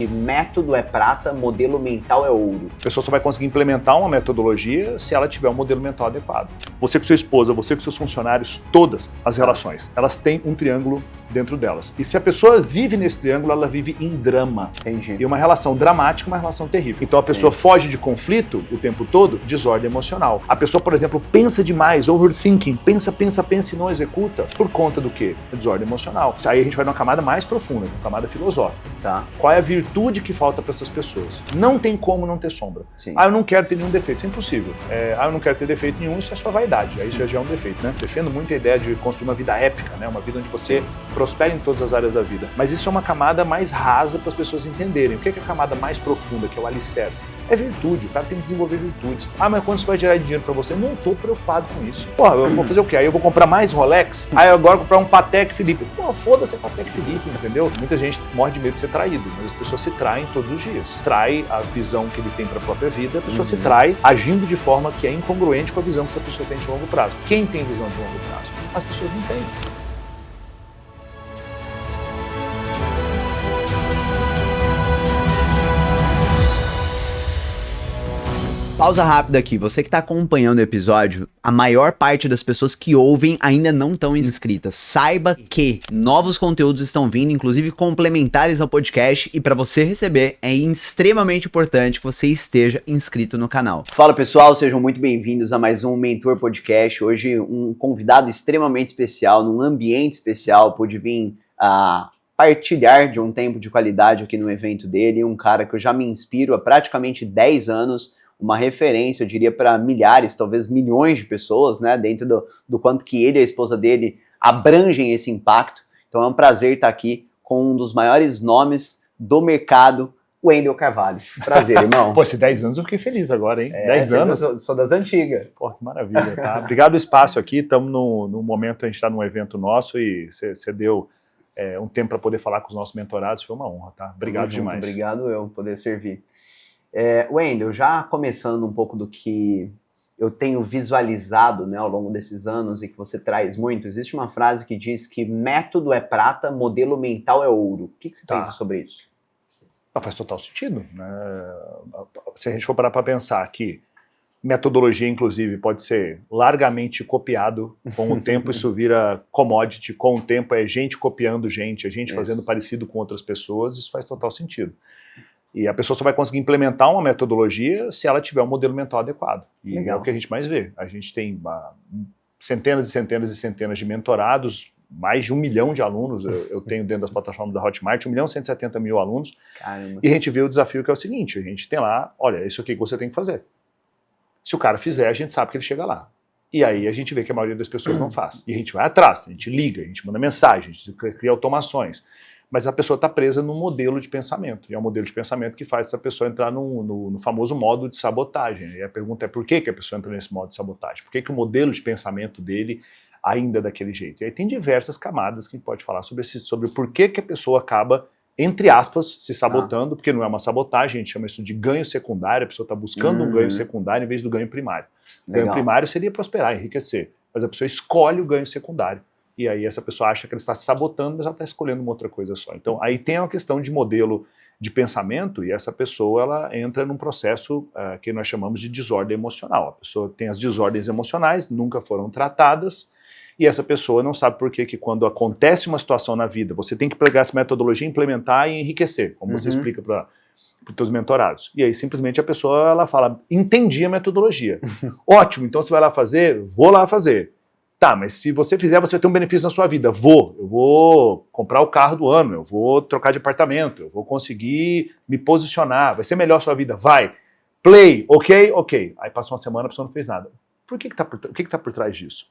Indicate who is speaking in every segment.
Speaker 1: método é prata, modelo mental é ouro.
Speaker 2: A pessoa só vai conseguir implementar uma metodologia se ela tiver um modelo mental adequado. Você com sua esposa, você com seus funcionários, todas as relações, elas têm um triângulo dentro delas. E se a pessoa vive nesse triângulo, ela vive em drama.
Speaker 1: Entendi.
Speaker 2: E uma relação dramática, uma relação terrível. Então a pessoa foge de conflito o tempo todo, desordem emocional. A pessoa, por exemplo, pensa demais, overthinking, pensa e não executa. Por conta do quê? Desordem emocional. Aí a gente vai numa camada mais profunda, uma camada filosófica.
Speaker 1: Tá.
Speaker 2: Qual é a virtude que falta para essas pessoas? Não tem como não ter sombra.
Speaker 1: Sim.
Speaker 2: Eu não quero ter nenhum defeito, isso é impossível. Eu não quero ter defeito nenhum, isso é sua vaidade. Aí isso já é um defeito, né? Defendo muito a ideia de construir uma vida épica, né? Uma vida onde você prospera em todas as áreas da vida. Mas isso é uma camada mais rasa para as pessoas entenderem. O que é a camada mais profunda, que é o alicerce? É virtude, o cara tem que desenvolver virtudes. Mas quando isso vai gerar dinheiro para você? Não estou preocupado com isso. Porra, eu vou fazer o quê? Aí eu vou comprar mais Rolex? Aí agora vou comprar um Patek Philippe. Pô, foda-se a Patek Philippe, entendeu? Muita gente morre de medo de ser traído, mas as pessoas se traem todos os dias. Trai a visão que eles têm para a própria vida, a pessoa se trai agindo de forma que é incongruente com a visão que essa pessoa tem de longo prazo. Quem tem visão de longo prazo? As pessoas não têm.
Speaker 1: Pausa rápida aqui, você que está acompanhando o episódio, a maior parte das pessoas que ouvem ainda não estão inscritas. Saiba que novos conteúdos estão vindo, inclusive complementares ao podcast, e para você receber é extremamente importante que você esteja inscrito no canal. Fala pessoal, sejam muito bem-vindos a mais um Mentor Podcast. Hoje um convidado extremamente especial, num ambiente especial, pôde vir a partilhar de um tempo de qualidade aqui no evento dele, um cara que eu já me inspiro há praticamente 10 anos, uma referência, eu diria, para milhares, talvez milhões de pessoas, né, dentro do quanto que ele e a esposa dele abrangem esse impacto. Então é um prazer estar aqui com um dos maiores nomes do mercado, Wendel Carvalho. Prazer, irmão.
Speaker 2: Pô, esse 10 anos eu fiquei feliz agora, hein? 10 anos?
Speaker 1: Eu sou das antigas.
Speaker 2: Pô, que maravilha, tá? Obrigado pelo espaço aqui, estamos no momento, a gente está num evento nosso e você deu um tempo para poder falar com os nossos mentorados, foi uma honra, tá? Obrigado demais.
Speaker 1: Obrigado eu poder servir. Wendel, já começando um pouco do que eu tenho visualizado, né, ao longo desses anos e que você traz muito, existe uma frase que diz que método é prata, modelo mental é ouro. O que você pensa sobre isso?
Speaker 2: Faz total sentido, né? Se a gente for parar para pensar que metodologia, inclusive, pode ser largamente copiado, com o tempo isso vira commodity, com o tempo é gente copiando gente, a gente fazendo parecido com outras pessoas, isso faz total sentido. E a pessoa só vai conseguir implementar uma metodologia se ela tiver um modelo mental adequado. E é o que a gente mais vê. A gente tem centenas e centenas e centenas de mentorados, mais de 1 milhão de alunos eu tenho dentro das plataformas da Hotmart, 1.170.000 alunos. Caramba. E a gente vê o desafio que é o seguinte, a gente tem lá, olha, isso aqui que você tem que fazer. Se o cara fizer, a gente sabe que ele chega lá. E aí a gente vê que a maioria das pessoas não faz. E a gente vai atrás, a gente liga, a gente manda mensagem, a gente cria automações. Mas a pessoa está presa num modelo de pensamento. E é um modelo de pensamento que faz essa pessoa entrar no famoso modo de sabotagem. E a pergunta é por que a pessoa entra nesse modo de sabotagem? Por que o modelo de pensamento dele ainda é daquele jeito? E aí tem diversas camadas que a gente pode falar sobre por que a pessoa acaba, entre aspas, se sabotando, porque não é uma sabotagem, a gente chama isso de ganho secundário, a pessoa está buscando um ganho secundário em vez do ganho primário. O ganho primário seria prosperar, enriquecer, mas a pessoa escolhe o ganho secundário. E aí essa pessoa acha que ela está se sabotando, mas ela está escolhendo uma outra coisa só. Então aí tem uma questão de modelo de pensamento e essa pessoa ela entra num processo que nós chamamos de desordem emocional. A pessoa tem as desordens emocionais, nunca foram tratadas, e essa pessoa não sabe por que quando acontece uma situação na vida, você tem que pegar essa metodologia, implementar e enriquecer, como você explica para os teus mentorados. E aí simplesmente a pessoa ela fala, entendi a metodologia. Ótimo, então você vai lá fazer? Vou lá fazer. Tá, mas se você fizer, você vai ter um benefício na sua vida. Eu vou comprar o carro do ano, eu vou trocar de apartamento, eu vou conseguir me posicionar, vai ser melhor a sua vida, vai. Play, ok. Aí passa uma semana, a pessoa não fez nada. O que tá por trás disso?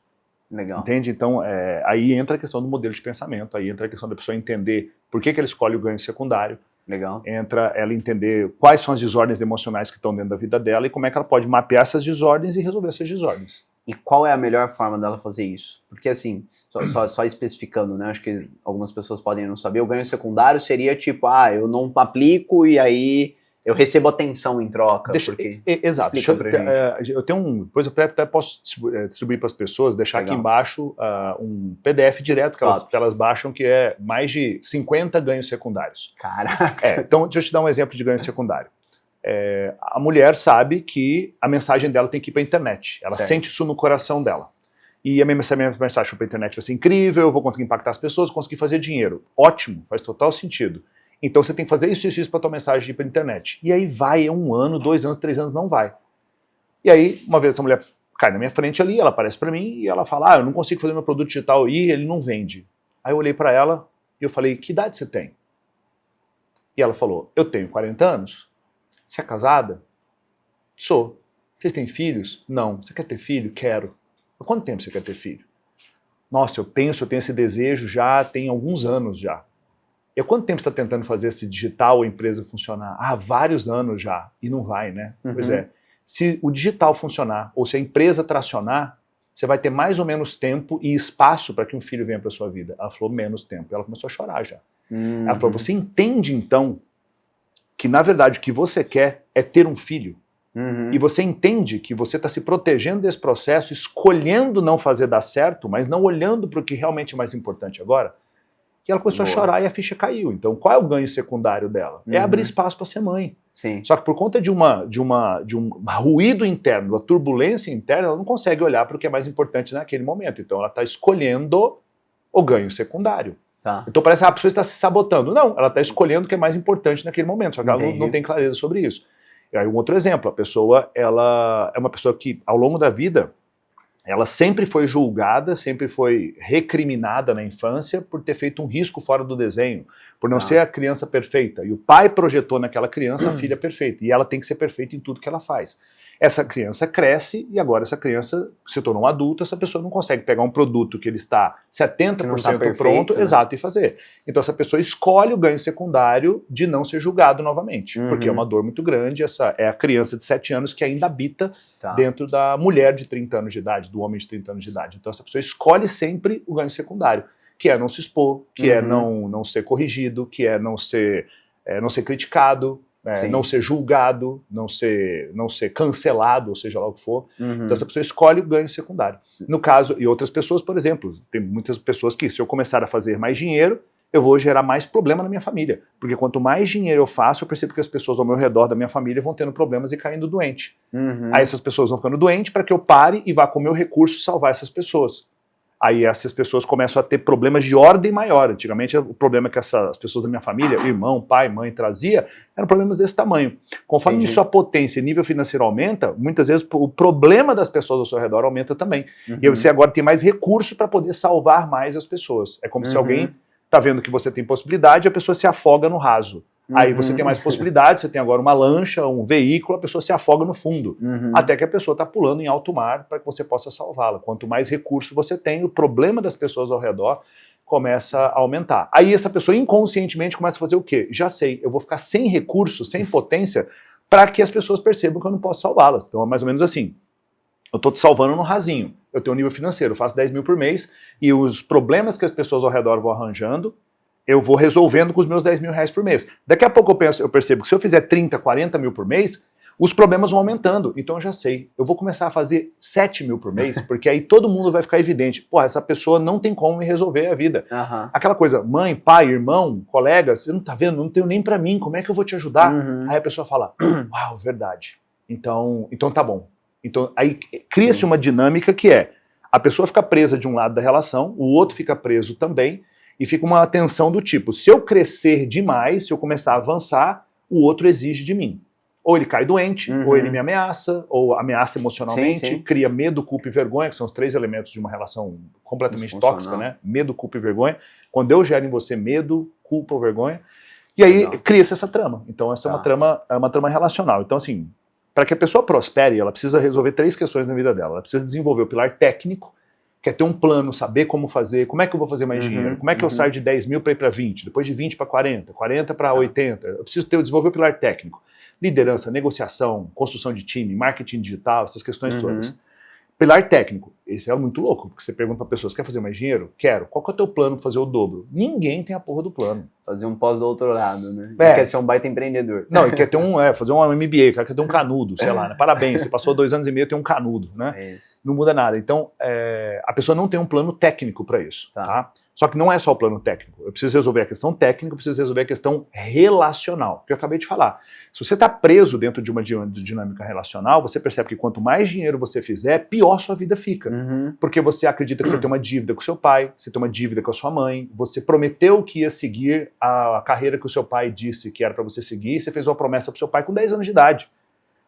Speaker 1: Legal.
Speaker 2: Entende? Então, aí entra a questão do modelo de pensamento, aí entra a questão da pessoa entender por que ela escolhe o ganho secundário.
Speaker 1: Legal.
Speaker 2: Entra ela entender quais são as desordens emocionais que estão dentro da vida dela e como é que ela pode mapear essas desordens e resolver essas desordens.
Speaker 1: E qual é a melhor forma dela fazer isso? Porque assim, só especificando, né? Acho que algumas pessoas podem não saber. O ganho secundário seria tipo, eu não aplico e aí Eu recebo atenção em troca.
Speaker 2: Exato. Eu tenho depois eu até posso distribuir para as pessoas, deixar aqui embaixo um PDF direto que elas baixam, que é mais de 50 ganhos secundários.
Speaker 1: Caraca.
Speaker 2: Então, deixa eu te dar um exemplo de ganho secundário. A mulher sabe que a mensagem dela tem que ir para a internet. Ela sente isso no coração dela. E a minha mensagem para a internet vai ser incrível, eu vou conseguir impactar as pessoas, conseguir fazer dinheiro. Ótimo, faz total sentido. Então você tem que fazer isso para tua mensagem ir para a internet. E aí vai 1 ano, 2 anos, 3 anos, não vai. E aí, uma vez essa mulher cai na minha frente ali, ela aparece para mim e ela fala, eu não consigo fazer meu produto digital e ele não vende. Aí eu olhei para ela e eu falei, que idade você tem? E ela falou, eu tenho 40 anos. Você é casada? Sou. Vocês têm filhos? Não. Você quer ter filho? Quero. Há quanto tempo você quer ter filho? Nossa, eu penso, eu tenho esse desejo já tem alguns anos já. E há quanto tempo você está tentando fazer esse digital, a empresa funcionar? Há vários anos já. E não vai, né? Pois é. Se o digital funcionar, ou se a empresa tracionar, você vai ter mais ou menos tempo e espaço para que um filho venha para sua vida. Ela falou, menos tempo. Ela começou a chorar já. Ela falou, você entende então que na verdade o que você quer é ter um filho? E você entende que você está se protegendo desse processo, escolhendo não fazer dar certo, mas não olhando para o que realmente é mais importante agora? E ela começou a chorar e a ficha caiu. Então, qual é o ganho secundário dela? É abrir espaço para ser mãe.
Speaker 1: Sim.
Speaker 2: Só que por conta de um ruído interno, uma turbulência interna, ela não consegue olhar para o que é mais importante naquele momento. Então, ela está escolhendo o ganho secundário. Então, parece que a pessoa está se sabotando. Não, ela está escolhendo o que é mais importante naquele momento, só que ela não tem clareza sobre isso. E aí, um outro exemplo, a pessoa, ela é uma pessoa que, ao longo da vida, ela sempre foi julgada, sempre foi recriminada na infância por ter feito um risco fora do desenho, por não ser a criança perfeita. E o pai projetou naquela criança a filha perfeita, e ela tem que ser perfeita em tudo que ela faz. Essa criança cresce e agora essa criança se tornou um adulto, essa pessoa não consegue pegar um produto que ele está 70% pronto, né? Exato, e fazer. Então essa pessoa escolhe o ganho secundário de não ser julgado novamente, porque é uma dor muito grande, essa é a criança de 7 anos que ainda habita dentro da mulher de 30 anos de idade, do homem de 30 anos de idade. Então essa pessoa escolhe sempre o ganho secundário, que é não se expor, que é não ser corrigido, que é não ser criticado, não ser julgado, não ser cancelado, ou seja lá o que for. Então essa pessoa escolhe o ganho secundário. No caso, e outras pessoas, por exemplo, tem muitas pessoas que, se eu começar a fazer mais dinheiro, eu vou gerar mais problema na minha família. Porque quanto mais dinheiro eu faço, eu percebo que as pessoas ao meu redor da minha família vão tendo problemas e caindo doente. Aí essas pessoas vão ficando doentes para que eu pare e vá com o meu recurso salvar essas pessoas. Aí essas pessoas começam a ter problemas de ordem maior. Antigamente o problema que as pessoas da minha família, irmão, pai, mãe, trazia, eram problemas desse tamanho. Conforme sua potência e nível financeiro aumenta, muitas vezes o problema das pessoas ao seu redor aumenta também. E você agora tem mais recurso para poder salvar mais as pessoas. É como se alguém está vendo que você tem possibilidade e a pessoa se afoga no raso. Aí você tem mais possibilidades, você tem agora uma lancha, um veículo, a pessoa se afoga no fundo, até que a pessoa está pulando em alto mar para que você possa salvá-la. Quanto mais recurso você tem, o problema das pessoas ao redor começa a aumentar. Aí essa pessoa inconscientemente começa a fazer o quê? Já sei, eu vou ficar sem recurso, sem potência, para que as pessoas percebam que eu não posso salvá-las. Então é mais ou menos assim. Eu estou te salvando no rasinho. Eu tenho um nível financeiro, eu faço 10 mil por mês, e os problemas que as pessoas ao redor vão arranjando, eu vou resolvendo com os meus 10 mil reais por mês. Daqui a pouco eu percebo que se eu fizer 30, 40 mil por mês, os problemas vão aumentando. Então eu já sei, eu vou começar a fazer 7 mil por mês, porque aí todo mundo vai ficar evidente. Porra, essa pessoa não tem como me resolver a vida. Aquela coisa, mãe, pai, irmão, colega, você não tá vendo, não tenho nem pra mim, como é que eu vou te ajudar? Aí a pessoa fala, uau, verdade. Então tá bom. Então aí cria-se uma dinâmica que é, a pessoa fica presa de um lado da relação, o outro fica preso também, e fica uma tensão do tipo, se eu crescer demais, se eu começar a avançar, o outro exige de mim. Ou ele cai doente, ou ele me ameaça, ou ameaça emocionalmente, cria medo, culpa e vergonha, que são os 3 elementos de uma relação completamente tóxica, né? Medo, culpa e vergonha. Quando eu gero em você medo, culpa ou vergonha, e aí cria-se essa trama. Então essa é uma trama relacional. Então assim, para que a pessoa prospere, ela precisa resolver 3 questões na vida dela. Ela precisa desenvolver o pilar técnico, quer ter um plano, saber como fazer, como é que eu vou fazer mais dinheiro, como é que eu saio de 10 mil para ir para 20, depois de 20 para 40, 40 para 80. Eu preciso desenvolver o pilar técnico. Liderança, negociação, construção de time, marketing digital, essas questões todas. Pilar técnico. Esse é muito louco, porque você pergunta pra pessoas, quer fazer mais dinheiro? Quero. Qual que é o teu plano pra fazer o dobro? Ninguém tem a porra do plano.
Speaker 1: Fazer um pós-doutorado, né?
Speaker 2: É.
Speaker 1: Quer ser um baita empreendedor.
Speaker 2: Não, e quer ter fazer um MBA, o cara quer ter um canudo, sei lá, né? Parabéns, você passou 2 anos e meio e tem um canudo, né?
Speaker 1: É isso.
Speaker 2: Não muda nada. Então, a pessoa não tem um plano técnico para isso, tá? Só que não é só o plano técnico. Eu preciso resolver a questão técnica, eu preciso resolver a questão relacional, que eu acabei de falar. Se você está preso dentro de uma dinâmica relacional, você percebe que quanto mais dinheiro você fizer, pior sua vida fica. Porque você acredita que você tem uma dívida com seu pai, você tem uma dívida com a sua mãe, você prometeu que ia seguir a carreira que o seu pai disse que era para você seguir, e você fez uma promessa pro seu pai com 10 anos de idade.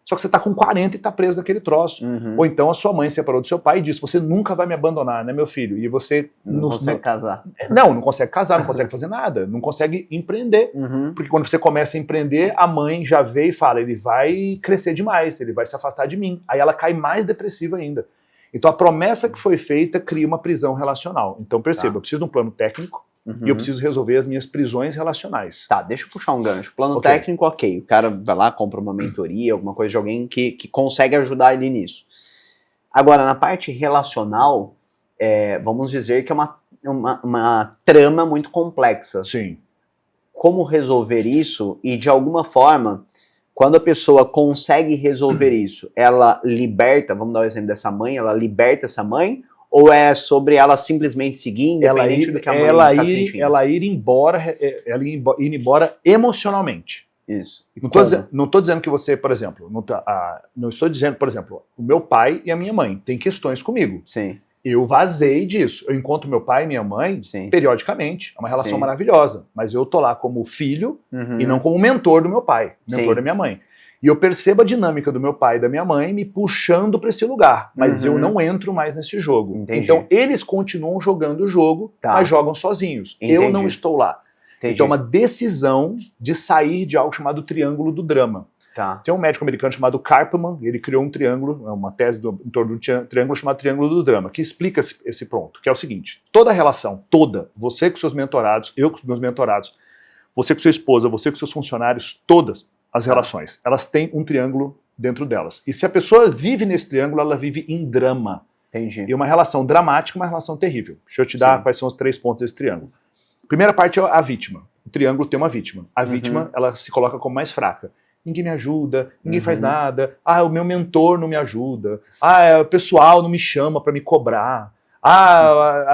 Speaker 2: Só que você tá com 40 e tá preso naquele troço. Ou então a sua mãe se separou do seu pai e disse, você nunca vai me abandonar, né, meu filho? E você...
Speaker 1: Não consegue casar.
Speaker 2: Não consegue casar, não consegue fazer nada, não consegue empreender. Porque quando você começa a empreender, a mãe já vê e fala, ele vai crescer demais, ele vai se afastar de mim. Aí ela cai mais depressiva ainda. Então a promessa que foi feita cria uma prisão relacional. Então perceba, eu preciso de um plano técnico, e eu preciso resolver as minhas prisões relacionais.
Speaker 1: Tá, deixa eu puxar um gancho. Plano técnico, ok. O cara vai lá, compra uma mentoria, alguma coisa de alguém que consegue ajudar ele nisso. Agora, na parte relacional, vamos dizer que é uma trama muito complexa.
Speaker 2: Sim.
Speaker 1: Como resolver isso e, de alguma forma, quando a pessoa consegue resolver isso, ela liberta, vamos dar o exemplo dessa mãe, ela liberta essa mãe? Ou é sobre ela simplesmente seguir, independente do que a mãe está sentindo? Ela ir embora emocionalmente. Isso.
Speaker 2: Não estou dizendo que você, por exemplo, não estou dizendo, por exemplo, o meu pai e a minha mãe têm questões comigo.
Speaker 1: Sim.
Speaker 2: Eu vazei disso. Eu encontro meu pai e minha mãe periodicamente. É uma relação maravilhosa. Mas eu tô lá como filho e não como mentor do meu pai, mentor da minha mãe. E eu percebo a dinâmica do meu pai e da minha mãe me puxando para esse lugar, mas eu não entro mais nesse jogo.
Speaker 1: Entendi.
Speaker 2: Então eles continuam jogando o jogo, mas jogam sozinhos.
Speaker 1: Entendi.
Speaker 2: Eu não estou lá.
Speaker 1: Entendi.
Speaker 2: Então é uma decisão de sair de algo chamado triângulo do drama. Tem um médico americano chamado Karpman, ele criou um triângulo, uma tese em torno de um triângulo chamado triângulo do drama, que explica esse ponto, que é o seguinte: toda relação, você com seus mentorados, eu com os meus mentorados, você com sua esposa, você com seus funcionários, todas as relações, elas têm um triângulo dentro delas. E se a pessoa vive nesse triângulo, ela vive em drama.
Speaker 1: Entendi.
Speaker 2: E uma relação dramática, uma relação terrível. Deixa eu te dar quais são os 3 pontos desse triângulo. Primeira parte é a vítima. O triângulo tem uma vítima. A vítima, ela se coloca como mais fraca. Ninguém me ajuda, ninguém faz nada. O meu mentor não me ajuda. O pessoal não me chama para me cobrar.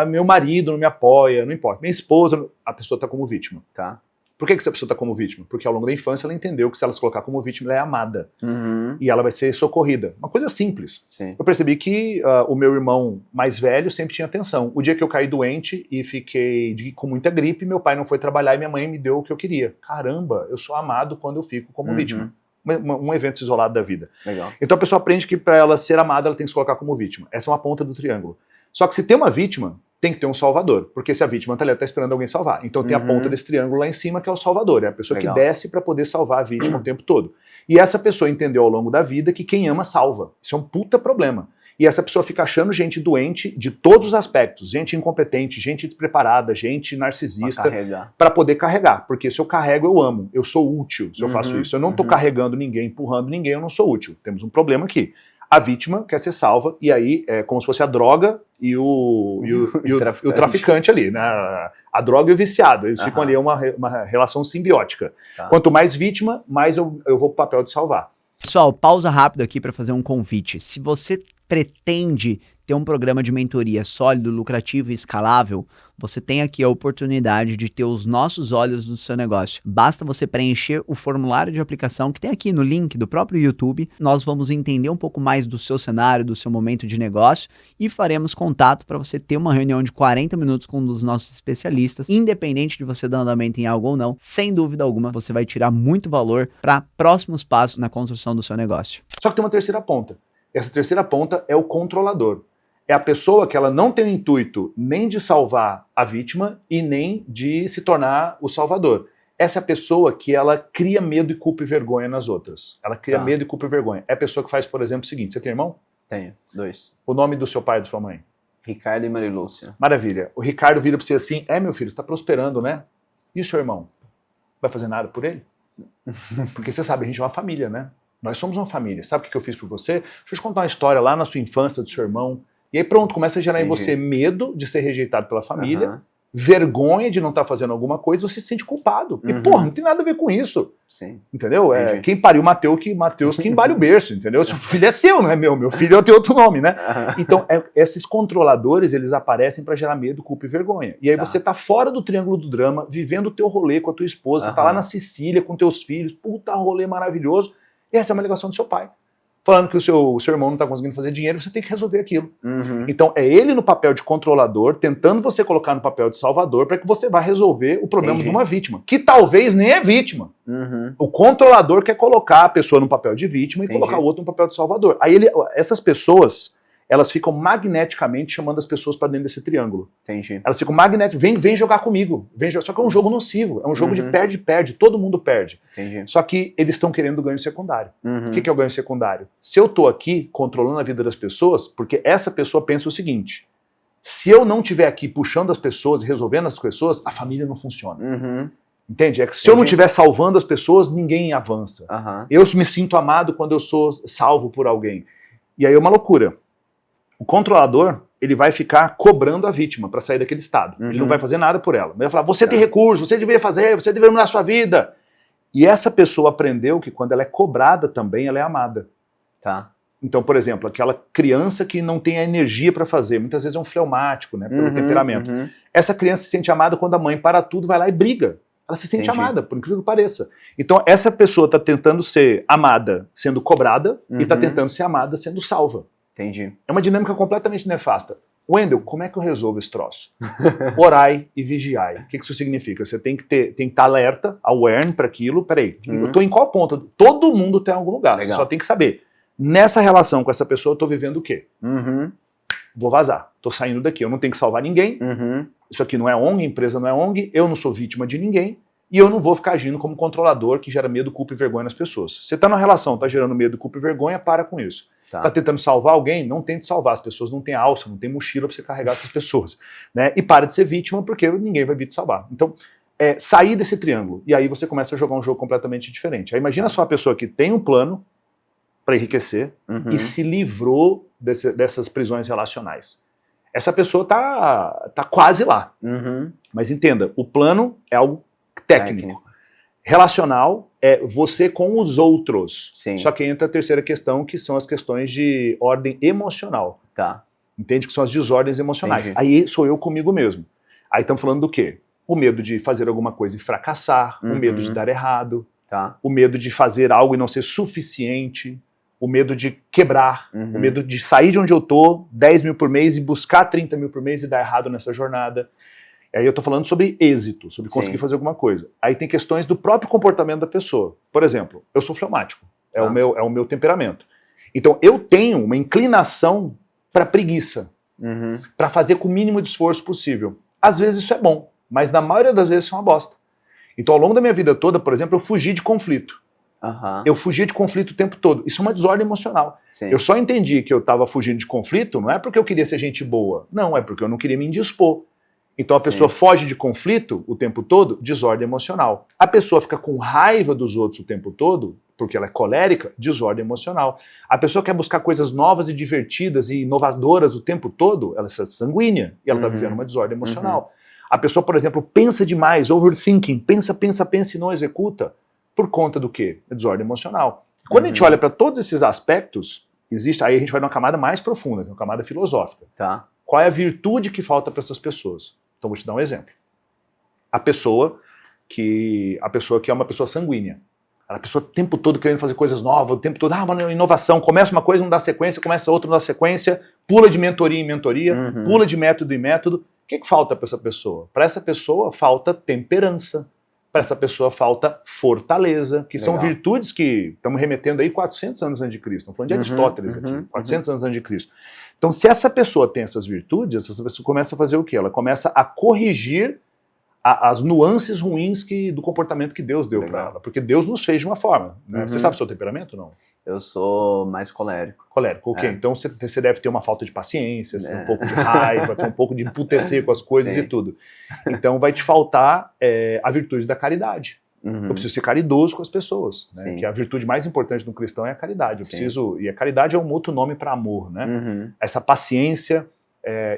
Speaker 2: Meu marido não me apoia, não importa. Minha esposa, a pessoa está como vítima.
Speaker 1: Tá.
Speaker 2: Por que essa pessoa está como vítima? Porque ao longo da infância ela entendeu que se ela se colocar como vítima, ela é amada. E ela vai ser socorrida. Uma coisa simples.
Speaker 1: Sim.
Speaker 2: Eu percebi que o meu irmão mais velho sempre tinha atenção. O dia que eu caí doente e fiquei com muita gripe, meu pai não foi trabalhar e minha mãe me deu o que eu queria. Caramba, eu sou amado quando eu fico como vítima. Um evento isolado da vida.
Speaker 1: Legal.
Speaker 2: Então a pessoa aprende que para ela ser amada, ela tem que se colocar como vítima. Essa é uma ponta do triângulo. Só que se tem uma vítima, tem que ter um salvador, porque se a vítima está esperando alguém salvar. Então tem a ponta desse triângulo lá em cima, que é o salvador, é a pessoa que desce para poder salvar a vítima o tempo todo. E essa pessoa entendeu ao longo da vida que quem ama salva. Isso é um puta problema. E essa pessoa fica achando gente doente de todos os aspectos, gente incompetente, gente despreparada, gente narcisista, para poder carregar. Porque se eu carrego, eu amo, eu sou útil se eu faço isso. Eu não estou carregando ninguém, empurrando ninguém, eu não sou útil. Temos um problema aqui. A vítima quer ser salva, e aí é como se fosse a droga e o traficante ali, né? A droga e o viciado, eles ficam ali, uma relação simbiótica. Quanto mais vítima, mais eu vou pro papel de salvar.
Speaker 1: Pessoal, pausa rápido aqui para fazer um convite. Se você pretende ter um programa de mentoria sólido, lucrativo e escalável, você tem aqui a oportunidade de ter os nossos olhos no seu negócio. Basta você preencher o formulário de aplicação que tem aqui no link do próprio YouTube. Nós vamos entender um pouco mais do seu cenário, do seu momento de negócio e faremos contato para você ter uma reunião de 40 minutos com um dos nossos especialistas. Independente de você dar andamento em algo ou não, sem dúvida alguma, você vai tirar muito valor para próximos passos na construção do seu negócio.
Speaker 2: Só que tem uma terceira ponta. Essa terceira ponta é o controlador. É a pessoa que ela não tem o intuito nem de salvar a vítima e nem de se tornar o salvador. Essa é a pessoa que ela cria medo e culpa e vergonha nas outras. Ela cria medo e culpa e vergonha. É a pessoa que faz, por exemplo, o seguinte: você tem irmão?
Speaker 1: Tenho, 2.
Speaker 2: O nome do seu pai e da sua mãe?
Speaker 1: Ricardo e Marilúcia.
Speaker 2: Maravilha. O Ricardo vira para você assim: meu filho, você está prosperando, né? E o seu irmão? Vai fazer nada por ele? Porque você sabe, a gente é uma família, né? Nós somos uma família. Sabe o que eu fiz por você? Deixa eu te contar uma história lá na sua infância, do seu irmão. E aí pronto, começa a gerar em você medo de ser rejeitado pela família, vergonha de não estar fazendo alguma coisa, você se sente culpado. E porra, não tem nada a ver com isso.
Speaker 1: Sim.
Speaker 2: Entendeu? Quem pariu Mateus que embale o berço, entendeu? Seu filho é seu, não é meu. Meu filho tem outro nome, né? Então, esses controladores, eles aparecem para gerar medo, culpa e vergonha. E aí você tá fora do triângulo do drama, vivendo o teu rolê com a tua esposa, tá lá na Sicília com teus filhos, puta rolê maravilhoso, e essa é uma ligação do seu pai. Falando que o seu irmão não está conseguindo fazer dinheiro, você tem que resolver aquilo. Então é ele no papel de controlador, tentando você colocar no papel de salvador para que você vá resolver o problema de uma vítima, que talvez nem é vítima. O controlador quer colocar a pessoa no papel de vítima e colocar o outro no papel de salvador. Aí essas pessoas, elas ficam magneticamente chamando as pessoas para dentro desse triângulo. Elas ficam magneticamente, vem jogar comigo. Só que é um jogo nocivo, é um jogo de perde-perde, todo mundo perde. Só que eles estão querendo ganho secundário. O que é o ganho secundário? Se eu estou aqui controlando a vida das pessoas, porque essa pessoa pensa o seguinte, se eu não estiver aqui puxando as pessoas e resolvendo as pessoas, a família não funciona. Entende? É que se eu não estiver salvando as pessoas, ninguém avança. Eu me sinto amado quando eu sou salvo por alguém. E aí é uma loucura. O controlador, ele vai ficar cobrando a vítima para sair daquele estado. Ele não vai fazer nada por ela. Ele vai falar, você tem recurso, você deveria fazer, você deveria mudar a sua vida. E essa pessoa aprendeu que quando ela é cobrada também, ela é amada. Então, por exemplo, aquela criança que não tem a energia para fazer, muitas vezes é um fleumático, né, pelo temperamento. Essa criança se sente amada quando a mãe para tudo, vai lá e briga. Ela se sente amada, por incrível que pareça. Então, essa pessoa está tentando ser amada sendo cobrada e está tentando ser amada sendo salva. É uma dinâmica completamente nefasta. Wendel, como é que eu resolvo esse troço? Orai e vigiai. O que isso significa? Você tem que estar alerta, aware para aquilo. Peraí, eu estou em qual ponto? Todo mundo tem em algum lugar. Você só tem que saber. Nessa relação com essa pessoa, eu estou vivendo o quê? Vou vazar. Estou saindo daqui. Eu não tenho que salvar ninguém. Isso aqui não é ONG, empresa não é ONG. Eu não sou vítima de ninguém. E eu não vou ficar agindo como controlador que gera medo, culpa e vergonha nas pessoas. Você está numa relação, está gerando medo, culpa e vergonha, para com isso. Está tentando salvar alguém? Não tente salvar. As pessoas não têm alça, não têm mochila para você carregar essas pessoas. Né? E para de ser vítima, porque ninguém vai vir te salvar. Então, sair desse triângulo. E aí você começa a jogar um jogo completamente diferente. Aí imagina só uma pessoa que tem um plano para enriquecer e se livrou dessas prisões relacionais. Essa pessoa tá quase lá. Mas entenda, o plano é algo técnico. Relacional é você com os outros. Só que entra a terceira questão, que são as questões de ordem emocional. Entende? Que são as desordens emocionais. Aí sou eu comigo mesmo. Aí estamos falando do quê? O medo de fazer alguma coisa e fracassar, o medo de dar errado, o medo de fazer algo e não ser suficiente, o medo de quebrar, o medo de sair de onde eu tô, 10 mil por mês e buscar 30 mil por mês e dar errado nessa jornada. Aí eu tô falando sobre êxito, sobre conseguir fazer alguma coisa. Aí tem questões do próprio comportamento da pessoa. Por exemplo, eu sou fleumático, é o meu temperamento. Então eu tenho uma inclinação para preguiça, para fazer com o mínimo de esforço possível. Às vezes isso é bom, mas na maioria das vezes isso é uma bosta. Então ao longo da minha vida toda, por exemplo, eu fugi de conflito. Eu fugia de conflito o tempo todo. Isso é uma desordem emocional. Eu só entendi que eu estava fugindo de conflito, não é porque eu queria ser gente boa, não, é porque eu não queria me indispor. Então a pessoa foge de conflito o tempo todo, desordem emocional. A pessoa fica com raiva dos outros o tempo todo, porque ela é colérica, desordem emocional. A pessoa quer buscar coisas novas e divertidas e inovadoras o tempo todo, ela é sanguínea e ela está vivendo uma desordem emocional. A pessoa, por exemplo, pensa demais, overthinking, pensa e não executa. Por conta do quê? É desordem emocional. Quando a gente olha para todos esses aspectos, aí a gente vai numa camada mais profunda, que é uma camada filosófica. Qual é a virtude que falta para essas pessoas? Então vou te dar um exemplo. A pessoa que é uma pessoa sanguínea. A pessoa o tempo todo querendo fazer coisas novas, o tempo todo, mano, inovação, começa uma coisa, não dá sequência, começa outra, não dá sequência, pula de mentoria em mentoria, pula de método em método. O que falta para essa pessoa? Para essa pessoa falta temperança. Para essa pessoa falta fortaleza, que são virtudes que estamos remetendo aí 400 anos antes de Cristo. Estamos falando de Aristóteles aqui, 400 anos antes de Cristo. Então, se essa pessoa tem essas virtudes, essa pessoa começa a fazer o quê? Ela começa a corrigir as nuances ruins do comportamento que Deus deu para ela. Porque Deus nos fez de uma forma. Né? Você sabe o seu temperamento ou não?
Speaker 1: Eu sou mais colérico.
Speaker 2: Colérico, ok. Então você deve ter uma falta de paciência, um pouco de raiva, ter um pouco de emputecer com as coisas e tudo. Então vai te faltar a virtude da caridade. Eu preciso ser caridoso com as pessoas, né? Que a virtude mais importante do cristão é a caridade. Eu preciso, e a caridade é um outro nome para amor, né? Essa paciência,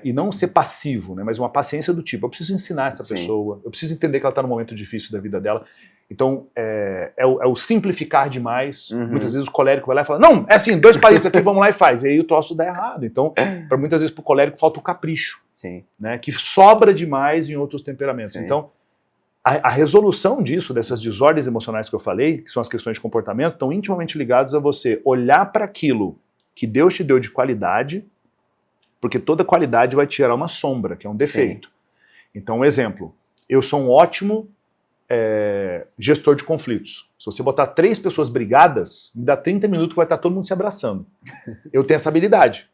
Speaker 2: e não ser passivo, né? Mas uma paciência do tipo, eu preciso ensinar essa pessoa, eu preciso entender que ela está num momento difícil da vida dela. Então, é o simplificar demais. Muitas vezes o colérico vai lá e fala, não, é assim, 2 palitos aqui, vamos lá e faz. E aí o troço dá errado. Então, muitas vezes pro colérico falta o capricho, né? Que sobra demais em outros temperamentos. Então, a resolução disso, dessas desordens emocionais que eu falei, que são as questões de comportamento, estão intimamente ligadas a você olhar para aquilo que Deus te deu de qualidade, porque toda qualidade vai te gerar uma sombra, que é um defeito. Então, um exemplo, eu sou um ótimo gestor de conflitos. Se você botar 3 pessoas brigadas, me dá 30 minutos que vai estar todo mundo se abraçando. Eu tenho essa habilidade.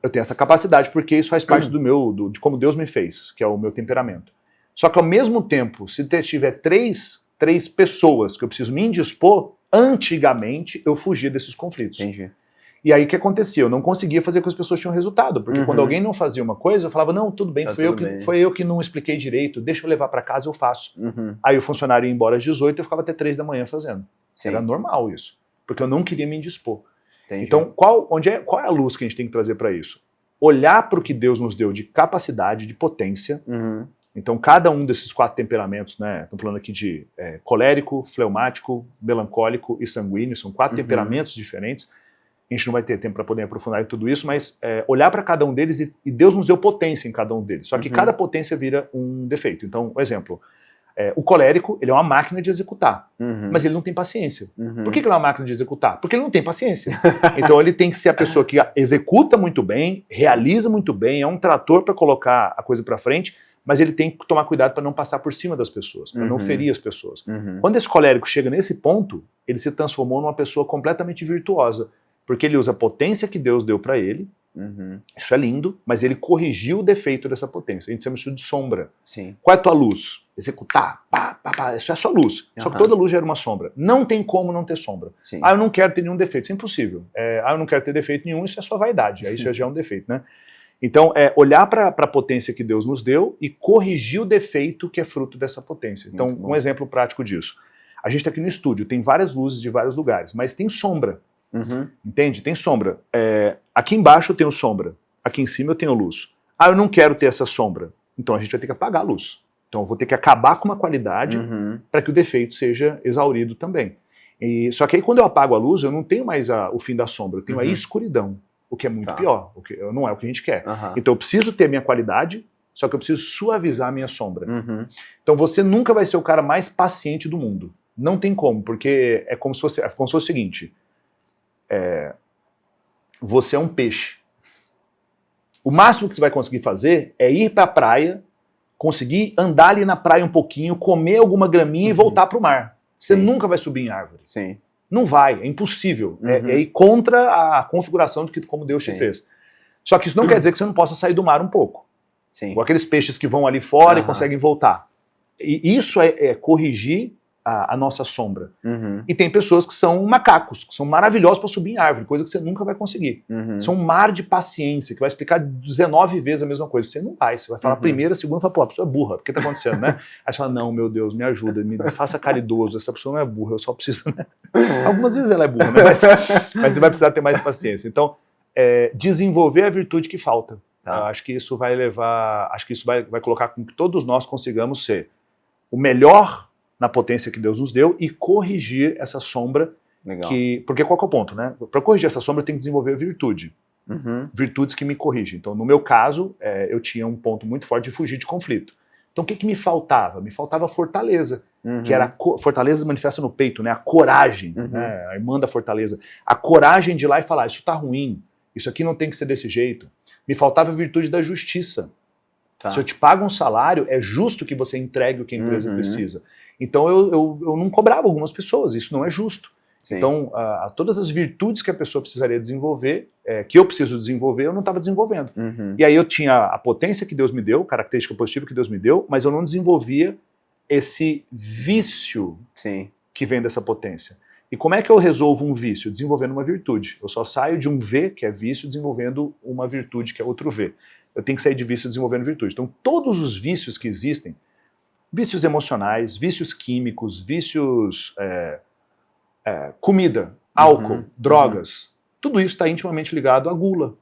Speaker 2: Eu tenho essa capacidade, porque isso faz parte de como Deus me fez, que é o meu temperamento. Só que ao mesmo tempo, se tiver três pessoas que eu preciso me indispor, antigamente eu fugia desses conflitos.
Speaker 1: Entendi.
Speaker 2: E aí o que acontecia? Eu não conseguia fazer com que as pessoas tinham resultado, porque quando alguém não fazia uma coisa, eu falava, não, tudo bem, foi eu que não expliquei direito, deixa eu levar para casa, eu faço. Aí o funcionário ia embora às 18, eu ficava até 3 da manhã fazendo. Era normal isso, porque eu não queria me indispor.
Speaker 1: Entendi.
Speaker 2: Então, qual é a luz que a gente tem que trazer para isso? Olhar para o que Deus nos deu de capacidade, de potência. Então, cada um desses 4 temperamentos, né? Estamos falando aqui de colérico, fleumático, melancólico e sanguíneo, são 4 temperamentos diferentes. A gente não vai ter tempo para poder aprofundar em tudo isso, mas olhar para cada um deles e Deus nos deu potência em cada um deles. Só que cada potência vira um defeito. Então, um exemplo, o colérico, ele é uma máquina de executar, mas ele não tem paciência. Por que ele é uma máquina de executar? Porque ele não tem paciência. Então ele tem que ser a pessoa que executa muito bem, realiza muito bem, é um trator para colocar a coisa para frente, mas ele tem que tomar cuidado para não passar por cima das pessoas, para não ferir as pessoas. Quando esse colérico chega nesse ponto, ele se transformou numa pessoa completamente virtuosa, porque ele usa a potência que Deus deu para ele, isso é lindo, mas ele corrigiu o defeito dessa potência. A gente chama isso de sombra. Qual é a tua luz? Executar, isso é a sua luz. Só que toda luz gera uma sombra. Não tem como não ter sombra. Eu não quero ter nenhum defeito, isso é impossível. Eu não quero ter defeito nenhum, isso é sua vaidade, aí isso já é um defeito, né? Então, olhar para a potência que Deus nos deu e corrigir o defeito que é fruto dessa potência. Então, um exemplo prático disso. A gente está aqui no estúdio, tem várias luzes de vários lugares, mas tem sombra. Entende? Tem sombra. Aqui embaixo eu tenho sombra, aqui em cima eu tenho luz. Eu não quero ter essa sombra. Então a gente vai ter que apagar a luz. Então eu vou ter que acabar com uma qualidade para que o defeito seja exaurido também. Só que aí quando eu apago a luz, eu não tenho mais o fim da sombra, eu tenho a escuridão, o que é muito pior, não é o que a gente quer. Então eu preciso ter minha qualidade, só que eu preciso suavizar a minha sombra. Então você nunca vai ser o cara mais paciente do mundo. Não tem como, porque é como se fosse o seguinte... você é um peixe. O máximo que você vai conseguir fazer é ir para a praia, conseguir andar ali na praia um pouquinho, comer alguma graminha e voltar para o mar. Você nunca vai subir em árvore. Não vai, é impossível. É ir contra a configuração de como Deus te fez. Só que isso não quer dizer que você não possa sair do mar um pouco. Ou aqueles peixes que vão ali fora e conseguem voltar. E isso é corrigir a nossa sombra. E tem pessoas que são macacos, que são maravilhosos para subir em árvore, coisa que você nunca vai conseguir. São um mar de paciência, que vai explicar 19 vezes a mesma coisa. Você não vai, você vai falar a primeira, a segunda, fala, pô, a pessoa é burra, o que está acontecendo, né? Aí você fala, não, meu Deus, me ajuda, me faça caridoso, essa pessoa não é burra, eu só preciso, né? Algumas vezes ela é burra, né? Mas você vai precisar ter mais paciência. Então, desenvolver a virtude que falta. Acho que isso vai levar, acho que isso vai colocar com que todos nós consigamos ser o melhor na potência que Deus nos deu e corrigir essa sombra. Porque qual que é o ponto, né? Para corrigir essa sombra eu tenho que desenvolver a virtude. Virtudes que me corrigem. Então, no meu caso, eu tinha um ponto muito forte de fugir de conflito. Então, o que me faltava? Me faltava fortaleza, que era fortaleza manifesta no peito, né? A coragem, né? A irmã da fortaleza. A coragem de ir lá e falar, isso tá ruim, isso aqui não tem que ser desse jeito. Me faltava a virtude da justiça. Se eu te pago um salário, é justo que você entregue o que a empresa precisa. Então eu não cobrava algumas pessoas, isso não é justo. Então todas as virtudes que a pessoa precisaria desenvolver, que eu preciso desenvolver, eu não estava desenvolvendo. E aí eu tinha a potência que Deus me deu, característica positiva que Deus me deu, mas eu não desenvolvia esse vício que vem dessa potência. E como é que eu resolvo um vício? Desenvolvendo uma virtude. Eu só saio de um V, que é vício, desenvolvendo uma virtude, que é outro V. Eu tenho que sair de vício desenvolvendo virtude. Então todos os vícios que existem, Vícios emocionais, vícios químicos, vícios, comida, álcool, drogas, tudo isso está intimamente ligado à gula.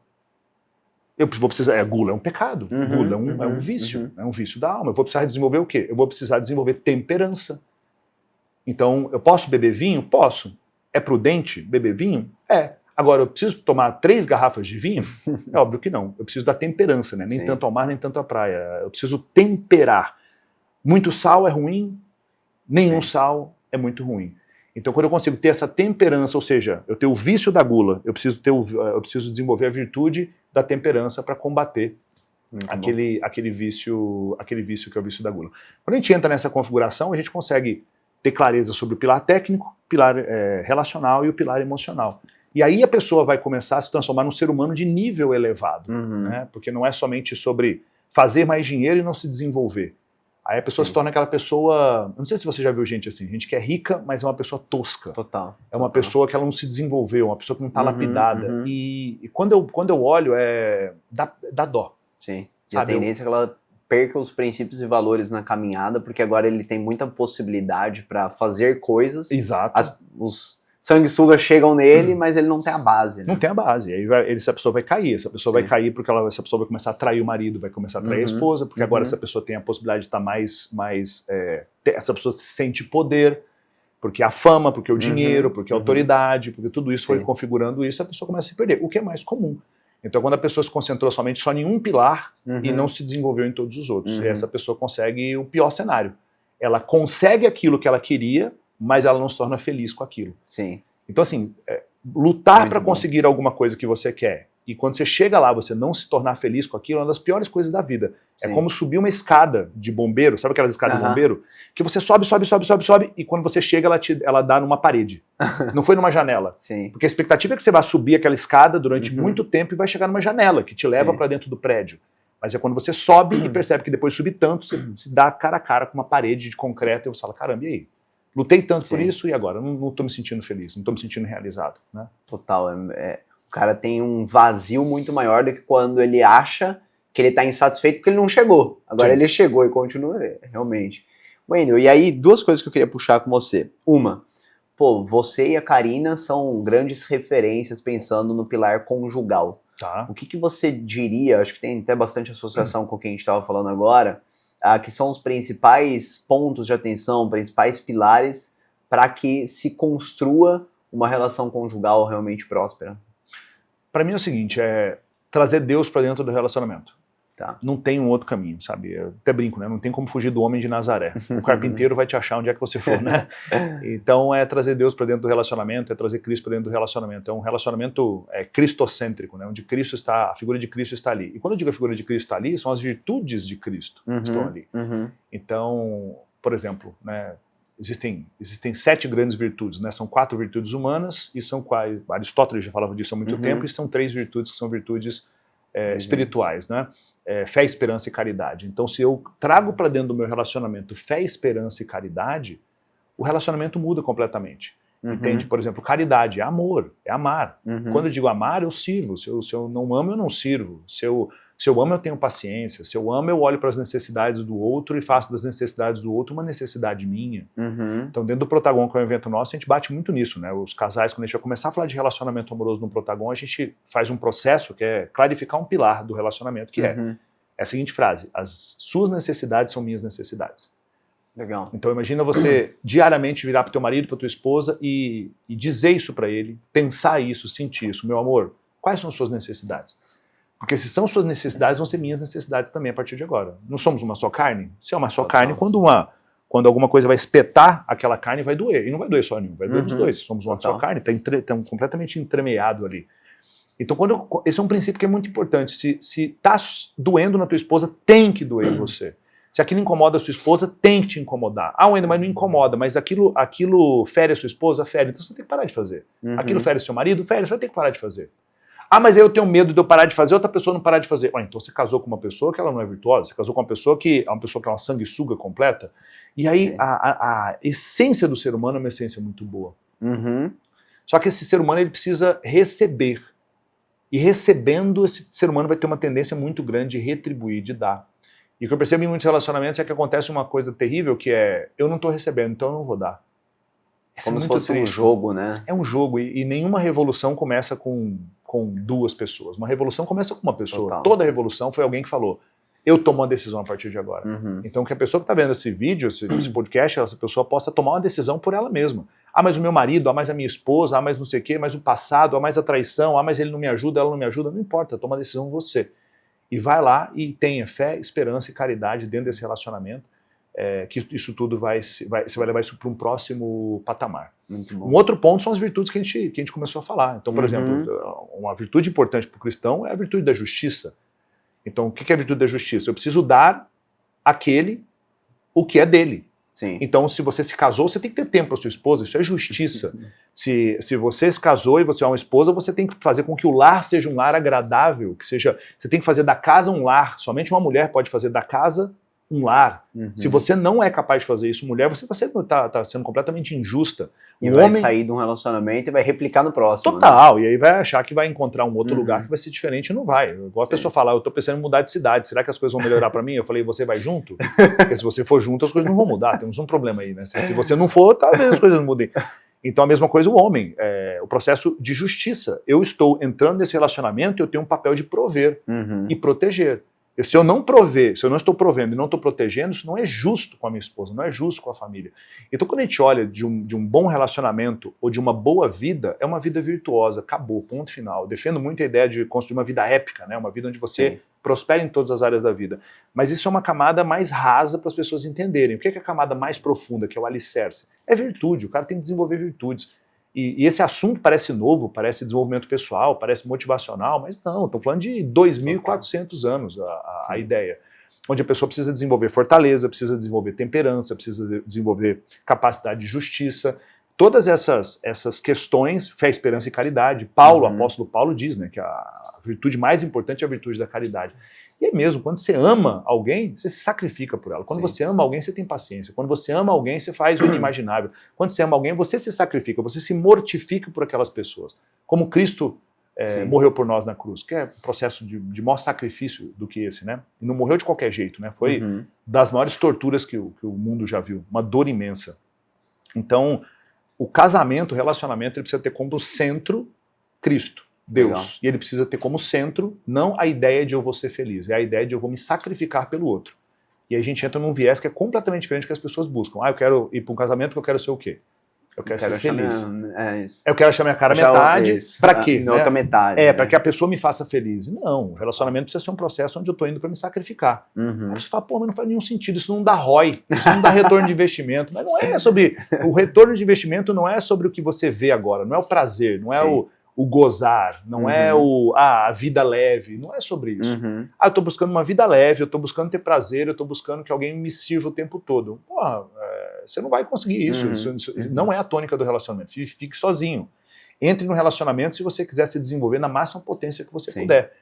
Speaker 2: Eu vou precisar, gula é um pecado, gula é um vício, é um vício da alma. Eu vou precisar desenvolver o quê? Eu vou precisar desenvolver temperança. Então, eu posso beber vinho? Posso. É prudente beber vinho? É. Agora, eu preciso tomar 3 garrafas de vinho? É óbvio que não. Eu preciso da temperança, né? Nem tanto ao mar, nem tanto à praia. Eu preciso temperar. Muito sal é ruim, nenhum sal é muito ruim. Então, quando eu consigo ter essa temperança, ou seja, eu tenho o vício da gula, eu preciso desenvolver a virtude da temperança para combater aquele vício que é o vício da gula. Quando a gente entra nessa configuração, a gente consegue ter clareza sobre o pilar técnico, o pilar relacional e o pilar emocional. E aí a pessoa vai começar a se transformar num ser humano de nível elevado, né? Porque não é somente sobre fazer mais dinheiro e não se desenvolver. Aí a pessoa se torna aquela pessoa... Não sei se você já viu gente assim, gente que é rica, mas é uma pessoa tosca.
Speaker 1: Total.
Speaker 2: É uma pessoa que ela não se desenvolveu, uma pessoa que não está lapidada. E quando eu olho, dá dó.
Speaker 1: Sim. E a tendência é que ela perca os princípios e valores na caminhada, porque agora ele tem muita possibilidade para fazer coisas.
Speaker 2: Exato.
Speaker 1: Os sanguessugas chegam nele, mas ele não tem a base. Né?
Speaker 2: Não tem a base. Aí essa pessoa vai cair. Essa pessoa vai cair porque essa pessoa vai começar a trair o marido, vai começar a trair a esposa, porque agora essa pessoa tem a possibilidade de estar essa pessoa sente poder, porque a fama, porque o dinheiro, porque a autoridade, porque tudo isso foi configurando isso, a pessoa começa a se perder, o que é mais comum. Então, quando a pessoa se concentrou somente só em um pilar e não se desenvolveu em todos os outros, essa pessoa consegue o pior cenário. Ela consegue aquilo que ela queria, mas ela não se torna feliz com aquilo.
Speaker 1: Sim.
Speaker 2: Então, assim, lutar para conseguir alguma coisa que você quer, e quando você chega lá, você não se tornar feliz com aquilo, é uma das piores coisas da vida. Sim. É como subir uma escada de bombeiro, sabe aquelas escadas de bombeiro? Que você sobe, e quando você chega, ela dá numa parede. Não foi numa janela.
Speaker 1: Sim.
Speaker 2: Porque a expectativa é que você vá subir aquela escada durante muito tempo e vai chegar numa janela, que te leva para dentro do prédio. Mas é quando você sobe e percebe que depois de subir tanto, você se dá cara a cara com uma parede de concreto e você fala, caramba, e aí? Lutei tanto por isso e agora? Não estou me sentindo feliz, não estou me sentindo realizado. Né?
Speaker 1: Total. O cara tem um vazio muito maior do que quando ele acha que ele está insatisfeito porque ele não chegou. Agora ele chegou e continua, realmente. Wendel, e aí 2 coisas que eu queria puxar com você. Uma, você e a Karina são grandes referências pensando no pilar conjugal.
Speaker 2: Tá.
Speaker 1: O que você diria, acho que tem até bastante associação com o que a gente estava falando agora, que são os principais pontos de atenção, principais pilares para que se construa uma relação conjugal realmente próspera?
Speaker 2: Para mim é o seguinte, trazer Deus para dentro do relacionamento.
Speaker 1: Tá.
Speaker 2: Não tem um outro caminho, sabe? Eu até brinco, né? Não tem como fugir do homem de Nazaré. O carpinteiro vai te achar onde é que você for, né? Então é trazer Deus para dentro do relacionamento, é trazer Cristo para dentro do relacionamento. É um relacionamento cristocêntrico, né? Onde Cristo está, a figura de Cristo está ali. E quando eu digo a figura de Cristo está ali, são as virtudes de Cristo que estão ali. Então, por exemplo, né? Existem 7 grandes virtudes, né? São 4 virtudes humanas e são quais? Aristóteles já falava disso há muito tempo, e são 3 virtudes que são virtudes espirituais, né? Fé, esperança e caridade. Então, se eu trago para dentro do meu relacionamento fé, esperança e caridade, o relacionamento muda completamente. Entende? Por exemplo, caridade é amor, é amar. Quando eu digo amar, eu sirvo. Se eu não amo, eu não sirvo. Se eu amo, eu tenho paciência. Se eu amo, eu olho para as necessidades do outro e faço das necessidades do outro uma necessidade minha. Então, dentro do Protagon, que é um evento nosso, a gente bate muito nisso, né? Os casais, quando a gente vai começar a falar de relacionamento amoroso no Protagon, a gente faz um processo que é clarificar um pilar do relacionamento, que é a seguinte frase: as suas necessidades são minhas necessidades.
Speaker 1: Legal.
Speaker 2: Então imagina você diariamente virar para o teu marido, para tua esposa e dizer isso para ele, pensar isso, sentir isso. Meu amor, quais são as suas necessidades? Porque se são suas necessidades, vão ser minhas necessidades também a partir de agora. Não somos uma só carne? Se é uma só carne, quando alguma coisa vai espetar aquela carne, vai doer. E não vai doer só nenhum, vai doer dos dois. Somos uma só carne, está completamente entremeado ali. Então, esse é um princípio que é muito importante. Se tá doendo na tua esposa, tem que doer em você. Se aquilo incomoda a sua esposa, tem que te incomodar. Wendel, mas não incomoda, mas aquilo fere a sua esposa, fere. Então você tem que parar de fazer. Aquilo fere seu marido, fere, você vai ter que parar de fazer. Mas aí eu tenho medo de eu parar de fazer, outra pessoa não parar de fazer. Então você casou com uma pessoa que ela não é virtuosa, você casou com uma pessoa que é uma sanguessuga completa. E aí a essência do ser humano é uma essência muito boa. Só que esse ser humano ele precisa receber. E recebendo, esse ser humano vai ter uma tendência muito grande de retribuir, de dar. E o que eu percebo em muitos relacionamentos é que acontece uma coisa terrível, que é, eu não tô recebendo, então eu não vou dar. Essa
Speaker 1: Como
Speaker 2: é
Speaker 1: se
Speaker 2: muito
Speaker 1: fosse um
Speaker 2: triste.
Speaker 1: jogo, né?
Speaker 2: É um jogo, e nenhuma revolução começa com duas pessoas. Uma revolução começa com uma pessoa.
Speaker 1: Total.
Speaker 2: Toda revolução foi alguém que falou, eu tomo uma decisão a partir de agora.
Speaker 1: Uhum.
Speaker 2: Então que a pessoa que está vendo esse vídeo, esse podcast, essa pessoa possa tomar uma decisão por ela mesma. Ah, mas o meu marido, ah, mas a minha esposa, ah, mas não sei o quê, mas o passado, ah, mas a traição, ah, mas ele não me ajuda, ela não me ajuda. Não importa, toma a decisão você. E vai lá e tenha fé, esperança e caridade dentro desse relacionamento, que isso tudo você vai levar isso para um próximo patamar.
Speaker 1: Muito bom.
Speaker 2: Um outro ponto são as virtudes que a gente começou a falar. Então, por exemplo, uma virtude importante para o cristão é a virtude da justiça. Então, o que é a virtude da justiça? Eu preciso dar àquele o que é dele.
Speaker 1: Sim.
Speaker 2: Então, se você se casou, você tem que ter tempo para sua esposa, isso é justiça. Se você se casou e você é uma esposa, você tem que fazer com que o lar seja um lar agradável, que seja, você tem que fazer da casa um lar. Somente uma mulher pode fazer da casa um lar. Se você não é capaz de fazer isso, mulher, você está sendo completamente injusta.
Speaker 1: E vai sair de um relacionamento e vai replicar no próximo.
Speaker 2: Total, né? E aí vai achar que vai encontrar um outro lugar que vai ser diferente e não vai. Igual a pessoa falar, eu tô pensando em mudar de cidade, será que as coisas vão melhorar para mim? Eu falei, você vai junto? Porque se você for junto, as coisas não vão mudar, temos um problema aí, né? Se você não for, talvez as coisas não mudem. Então a mesma coisa o homem, o processo de justiça. Eu estou entrando nesse relacionamento e eu tenho um papel de prover e proteger. Se eu não prover, se eu não estou provendo e não estou protegendo, isso não é justo com a minha esposa, não é justo com a família. Então quando a gente olha de um bom relacionamento ou de uma boa vida, é uma vida virtuosa, acabou, ponto final. Eu defendo muito a ideia de construir uma vida épica, né? Uma vida onde você prospera em todas as áreas da vida. Mas isso é uma camada mais rasa para as pessoas entenderem. O que é a camada mais profunda, que é o alicerce? É virtude, o cara tem que desenvolver virtudes. E esse assunto parece novo, parece desenvolvimento pessoal, parece motivacional, mas não, estou falando de 2.400 anos a ideia. Onde a pessoa precisa desenvolver fortaleza, precisa desenvolver temperança, precisa desenvolver capacidade de justiça. Todas essas questões, fé, esperança e caridade. Paulo, o apóstolo Paulo diz, né, que a virtude mais importante é a virtude da caridade. E é mesmo, quando você ama alguém, você se sacrifica por ela. Quando você ama alguém, você tem paciência. Quando você ama alguém, você faz o inimaginável. Quando você ama alguém, você se sacrifica, você se mortifica por aquelas pessoas. Como Cristo morreu por nós na cruz, que é um processo de maior sacrifício do que esse, né? E não morreu de qualquer jeito, né? Foi das maiores torturas que o mundo já viu, uma dor imensa. Então, o casamento, o relacionamento, ele precisa ter como centro Cristo. Deus. Legal. E ele precisa ter como centro não a ideia de eu vou ser feliz, é a ideia de eu vou me sacrificar pelo outro. E aí a gente entra num viés que é completamente diferente do que as pessoas buscam. Ah, eu quero ir para um casamento porque eu quero ser o quê? Eu quero ser feliz. Eu quero achar minha cara metade. Para quê?
Speaker 1: Minha outra metade.
Speaker 2: Para que a pessoa me faça feliz. Não, o relacionamento precisa ser um processo onde eu estou indo para me sacrificar. Aí você fala, pô, mas não faz nenhum sentido, isso não dá ROI, isso não dá retorno de investimento. Mas não é sobre... O retorno de investimento não é sobre o que você vê agora, não é o prazer, não é o gozar, não é a vida leve, não é sobre isso. Eu estou buscando uma vida leve, eu estou buscando ter prazer, eu estou buscando que alguém me sirva o tempo todo. Porra, você não vai conseguir isso, isso não é a tônica do relacionamento, fique sozinho. Entre no relacionamento se você quiser se desenvolver na máxima potência que você puder.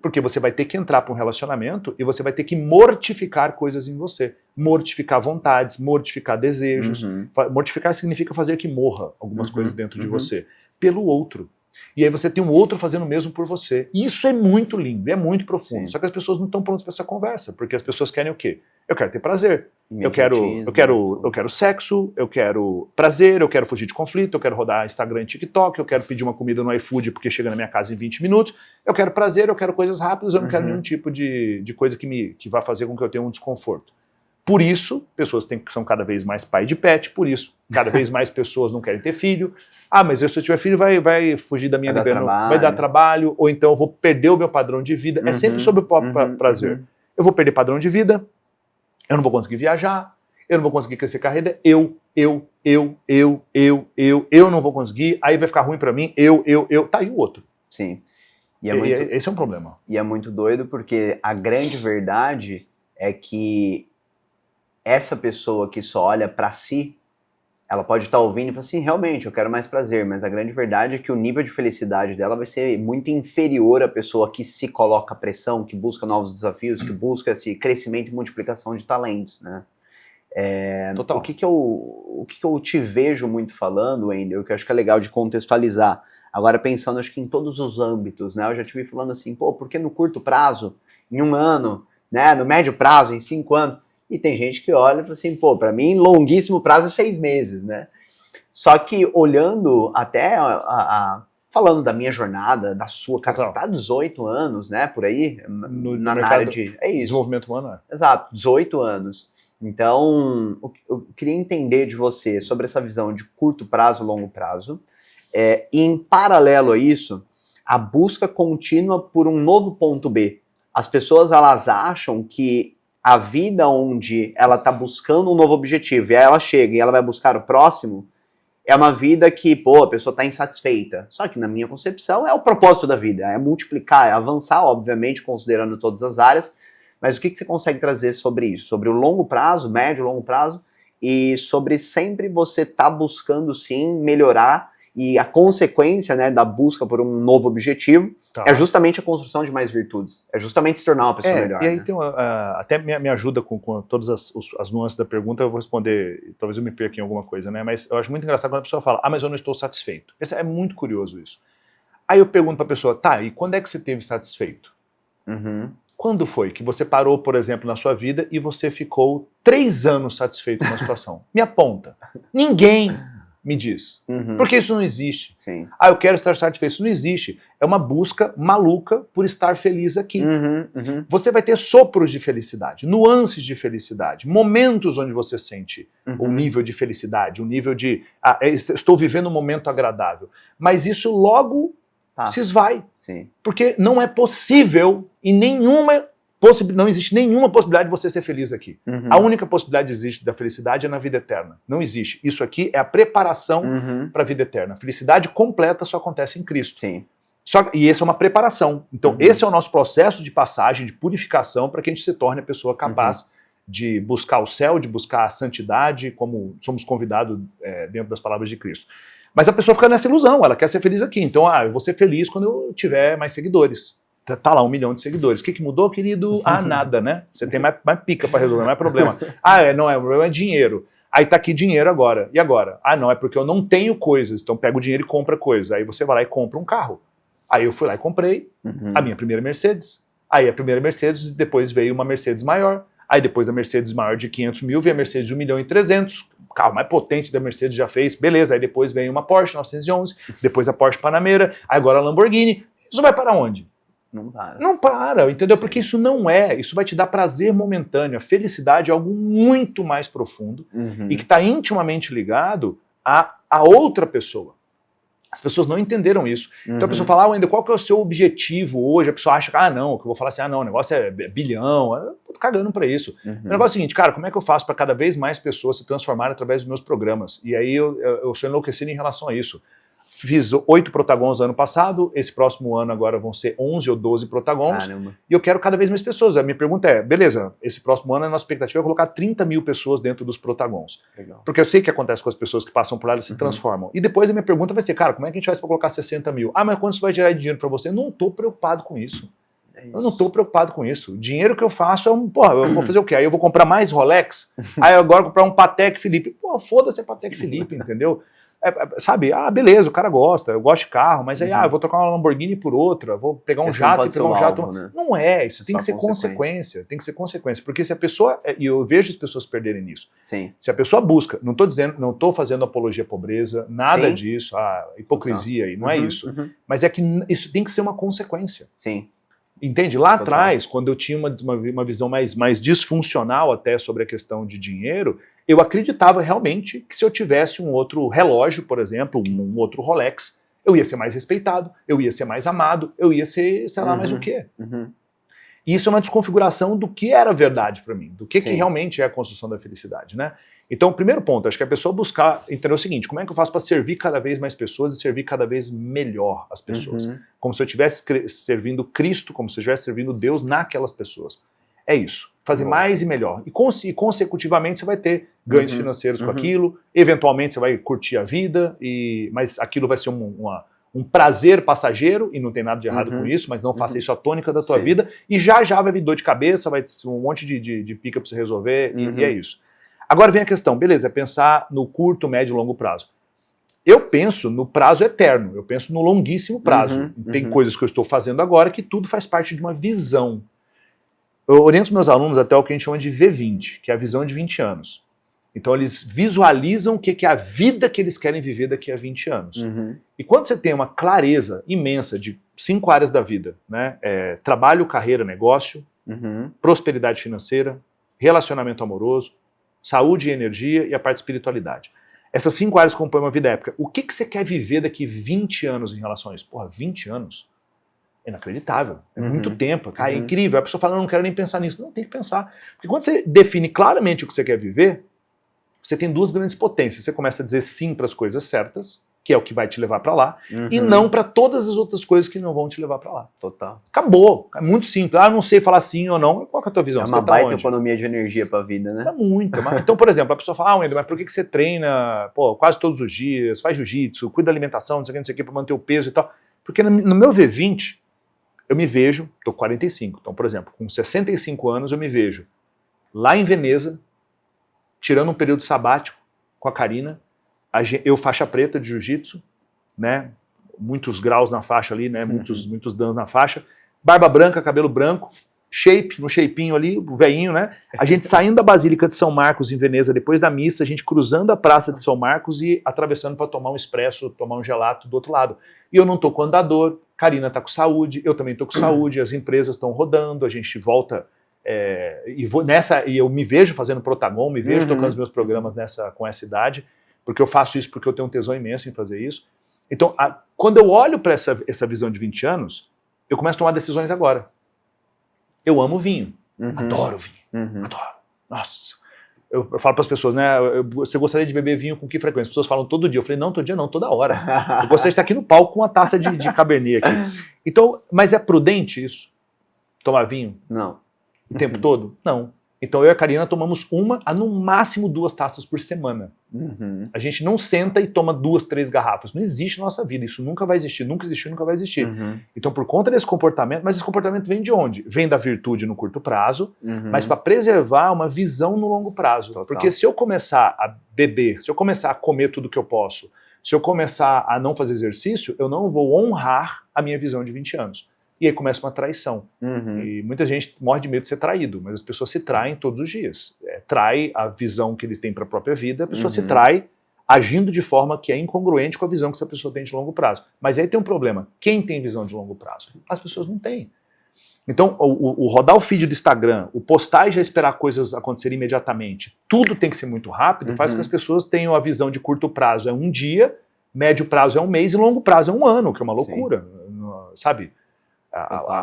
Speaker 2: Porque você vai ter que entrar para um relacionamento e você vai ter que mortificar coisas em você. Mortificar vontades, mortificar desejos. Mortificar significa fazer que morra algumas coisas dentro de você. Pelo outro. E aí você tem um outro fazendo o mesmo por você. Isso é muito lindo, é muito profundo. Só que as pessoas não estão prontas para essa conversa, porque as pessoas querem o quê? Eu quero ter prazer. Eu quero sexo, eu quero prazer, eu quero fugir de conflito, eu quero rodar Instagram e TikTok, eu quero pedir uma comida no iFood porque chega na minha casa em 20 minutos. Eu quero prazer, eu quero coisas rápidas, eu não quero nenhum tipo de coisa que vá fazer com que eu tenha um desconforto. Por isso, pessoas são cada vez mais pai de pet, por isso, cada vez mais pessoas não querem ter filho. Ah, mas se eu tiver filho vai fugir da minha liberdade, vai dar trabalho, ou então eu vou perder o meu padrão de vida. É sempre sobre o próprio prazer. Eu vou perder padrão de vida, eu não vou conseguir viajar, eu não vou conseguir crescer carreira, eu não vou conseguir, aí vai ficar ruim pra mim, tá aí o outro.
Speaker 1: Sim.
Speaker 2: Esse é um problema.
Speaker 1: E é muito doido porque a grande verdade é que essa pessoa que só olha pra si, ela pode estar ouvindo e falar assim, realmente, eu quero mais prazer, mas a grande verdade é que o nível de felicidade dela vai ser muito inferior à pessoa que se coloca pressão, que busca novos desafios, que busca esse crescimento e multiplicação de talentos, né?
Speaker 2: Total.
Speaker 1: O que eu te vejo muito falando, Wendel, que eu acho que é legal de contextualizar, agora pensando acho que em todos os âmbitos, né? Eu já te vi falando assim, pô, porque no curto prazo, em um ano, né? No médio prazo, em 5 anos. E tem gente que olha e fala assim, pô, pra mim, longuíssimo prazo é 6 meses, né? Só que olhando até falando da minha jornada, da sua, cara, você tá há 18 anos, né, por aí,
Speaker 2: na
Speaker 1: área de... É isso.
Speaker 2: Desenvolvimento humano, é.
Speaker 1: Exato, 18 anos. Então, eu queria entender de você sobre essa visão de curto prazo, longo prazo, e em paralelo a isso, a busca contínua por um novo ponto B. As pessoas, elas acham que a vida onde ela tá buscando um novo objetivo, e aí ela chega e ela vai buscar o próximo, é uma vida que, pô, a pessoa está insatisfeita. Só que na minha concepção é o propósito da vida, é multiplicar, é avançar, obviamente, considerando todas as áreas, mas o que você consegue trazer sobre isso? Sobre o longo prazo, médio, longo prazo, e sobre sempre você estar buscando, sim, melhorar, e a consequência, né, da busca por um novo objetivo é justamente a construção de mais virtudes, é justamente se tornar uma pessoa melhor.
Speaker 2: E aí
Speaker 1: né?
Speaker 2: tem até me ajuda com todas as nuances da pergunta, eu vou responder, talvez eu me perca em alguma coisa, né? Mas eu acho muito engraçado quando a pessoa fala, mas eu não estou satisfeito. É muito curioso isso. Aí eu pergunto para a pessoa, tá, e quando é que você esteve satisfeito? Quando foi que você parou, por exemplo, na sua vida e você ficou 3 anos satisfeito com uma situação? Me aponta. Ninguém me diz. Porque isso não existe.
Speaker 1: Sim.
Speaker 2: Ah, eu quero estar satisfeito. Isso não existe. É uma busca maluca por estar feliz aqui. Você vai ter sopros de felicidade, nuances de felicidade, momentos onde você sente um nível de felicidade, um nível de estou vivendo um momento agradável. Mas isso logo se esvai.
Speaker 1: Sim.
Speaker 2: Porque não é possível e não existe nenhuma possibilidade de você ser feliz aqui. A única possibilidade que existe da felicidade é na vida eterna. Não existe. Isso aqui é a preparação para a vida eterna. A felicidade completa só acontece em Cristo.
Speaker 1: Sim.
Speaker 2: E essa é uma preparação. Então esse é o nosso processo de passagem, de purificação, para que a gente se torne a pessoa capaz de buscar o céu, de buscar a santidade, como somos convidados dentro das palavras de Cristo. Mas a pessoa fica nessa ilusão, ela quer ser feliz aqui. Então, eu vou ser feliz quando eu tiver mais seguidores. Tá lá 1 milhão de seguidores. O que mudou, querido? Nada, né? Você tem mais pica para resolver, mais problema. O problema é dinheiro. Aí tá aqui dinheiro agora. E agora? Não, é porque eu não tenho coisas. Então pega o dinheiro e compra coisas. Aí você vai lá e compra um carro. Aí eu fui lá e comprei a minha primeira Mercedes. Aí a primeira Mercedes, depois veio uma Mercedes maior. Aí depois a Mercedes maior de 500 mil, veio a Mercedes de 1 milhão e 300. O carro mais potente da Mercedes já fez. Beleza, aí depois veio uma Porsche 911. Depois a Porsche Panamera. Aí agora a Lamborghini. Isso vai para onde?
Speaker 1: Não para.
Speaker 2: Não para, entendeu? Porque isso não isso vai te dar prazer momentâneo. A felicidade é algo muito mais profundo e que está intimamente ligado a outra pessoa. As pessoas não entenderam isso. Então a pessoa fala, Wendel, qual que é o seu objetivo hoje? A pessoa acha que, que eu vou falar assim, não, o negócio é bilhão. Eu tô cagando pra isso. O negócio é o seguinte, cara, como é que eu faço para cada vez mais pessoas se transformarem através dos meus programas? E aí eu sou enlouquecido em relação a isso. Fiz 8 protagons ano passado, esse próximo ano agora vão ser 11 ou 12 protagons.
Speaker 1: Caramba.
Speaker 2: E eu quero cada vez mais pessoas. A minha pergunta é, beleza, esse próximo ano a nossa expectativa é colocar 30 mil pessoas dentro dos protagons.
Speaker 1: Legal.
Speaker 2: Porque eu sei o que acontece com as pessoas que passam por lá, elas se transformam. E depois a minha pergunta vai ser, cara, como é que a gente faz para colocar 60 mil? Mas quando isso vai gerar dinheiro para você? Eu não estou preocupado com isso. Eu não estou preocupado com isso. O dinheiro que eu faço é eu vou fazer o quê? Aí eu vou comprar mais Rolex? Aí agora comprar um Patek Philippe. Foda-se a Patek Philippe, entendeu? Sabe, beleza, o cara gosta, eu gosto de carro, mas aí, eu vou trocar uma Lamborghini por outra, vou pegar um jato e pegar um jato.
Speaker 1: Alvo, né?
Speaker 2: Não isso tem que ser consequência, porque se a pessoa, e eu vejo as pessoas perderem nisso,
Speaker 1: Sim.
Speaker 2: Se a pessoa busca, não estou fazendo apologia à pobreza, nada disso, hipocrisia aí, não é isso, mas é que isso tem que ser uma consequência.
Speaker 1: Sim.
Speaker 2: Entende? Lá atrás, quando eu tinha uma visão mais disfuncional até sobre a questão de dinheiro, eu acreditava realmente que se eu tivesse um outro relógio, por exemplo, um outro Rolex, eu ia ser mais respeitado, eu ia ser mais amado, eu ia ser, sei lá, mais o quê. E isso é uma desconfiguração do que era verdade para mim, do que realmente é a construção da felicidade, né? Então, o primeiro ponto, acho que a pessoa buscar entender o seguinte, como é que eu faço para servir cada vez mais pessoas e servir cada vez melhor as pessoas? Como se eu estivesse servindo Cristo, como se eu estivesse servindo Deus naquelas pessoas. É isso, fazer mais e melhor. E consecutivamente você vai ter ganhos financeiros com aquilo, eventualmente você vai curtir a vida, mas aquilo vai ser um prazer passageiro, e não tem nada de errado com isso, mas não faça isso a tônica da tua vida, e já vai vir dor de cabeça, vai ter um monte de pica para você resolver, e é isso. Agora vem a questão, beleza, é pensar no curto, médio e longo prazo. Eu penso no prazo eterno, eu penso no longuíssimo prazo. Tem coisas que eu estou fazendo agora que tudo faz parte de uma visão. Eu oriento os meus alunos até o que a gente chama de V20, que é a visão de 20 anos. Então eles visualizam o que é a vida que eles querem viver daqui a 20 anos. E quando você tem uma clareza imensa de 5 áreas da vida, né? Trabalho, carreira, negócio, prosperidade financeira, relacionamento amoroso, saúde e energia e a parte de espiritualidade. Essas 5 áreas compõem uma vida épica. O que você quer viver daqui 20 anos em relação a isso? Porra, 20 anos? É inacreditável. É muito tempo. Cara, é incrível. A pessoa fala, não quero nem pensar nisso. Não, tem que pensar. Porque quando você define claramente o que você quer viver, você tem 2 grandes potências. Você começa a dizer sim para as coisas certas, que é o que vai te levar para lá, e não para todas as outras coisas que não vão te levar para lá.
Speaker 1: Total.
Speaker 2: Acabou. É muito simples. Ah, não sei falar sim ou não. Qual que é a tua visão?
Speaker 1: É uma baita economia de energia para a vida, né?
Speaker 2: É muito. Então, por exemplo, a pessoa fala, Wendel, mas por que você treina quase todos os dias, faz jiu-jitsu, cuida da alimentação, não sei o que, para manter o peso e tal? Porque no meu V20, eu me vejo, tô com 45, então, por exemplo, com 65 anos eu me vejo lá em Veneza, tirando um período sabático com a Karina, eu faixa preta de jiu-jitsu, né, muitos graus na faixa ali, né, muitos danos na faixa, barba branca, cabelo branco, no shapinho ali, o veinho, né, a gente saindo da Basílica de São Marcos em Veneza, depois da missa, a gente cruzando a Praça de São Marcos e atravessando para tomar um expresso, tomar um gelato do outro lado. E eu não tô com andador, Karina tá com saúde, eu também tô com saúde, as empresas estão rodando, a gente volta e eu me vejo fazendo Protagon, me vejo tocando os meus programas com essa idade, porque eu faço isso porque eu tenho um tesão imenso em fazer isso. Então, quando eu olho para essa visão de 20 anos, eu começo a tomar decisões agora. Eu amo vinho, adoro vinho, adoro. Nossa, eu falo para as pessoas, né? Você gostaria de beber vinho com que frequência? As pessoas falam todo dia. Eu falei, não, todo dia não, toda hora. Eu gostaria de estar aqui no palco com uma taça de Cabernet aqui. Então, mas é prudente isso? Tomar vinho?
Speaker 1: Não.
Speaker 2: O tempo todo? Não. Então eu e a Karina tomamos no máximo 2 taças por semana. A gente não senta e toma 2, 3 garrafas. Não existe na nossa vida. Isso nunca vai existir. Nunca existiu, nunca vai existir. Então por conta desse comportamento, mas esse comportamento vem de onde? Vem da virtude no curto prazo, mas para preservar uma visão no longo prazo. Total. Porque se eu começar a beber, se eu começar a comer tudo que eu posso, se eu começar a não fazer exercício, eu não vou honrar a minha visão de 20 anos. E aí começa uma traição. E muita gente morre de medo de ser traído, mas as pessoas se traem todos os dias. Trai a visão que eles têm para a própria vida, a pessoa se trai agindo de forma que é incongruente com a visão que essa pessoa tem de longo prazo. Mas aí tem um problema. Quem tem visão de longo prazo? As pessoas não têm. Então, o rodar o feed do Instagram, o postar e já esperar coisas acontecerem imediatamente, tudo tem que ser muito rápido, faz com que as pessoas tenham a visão de curto prazo é um dia, médio prazo é um mês e longo prazo é um ano, que é uma loucura, sabe?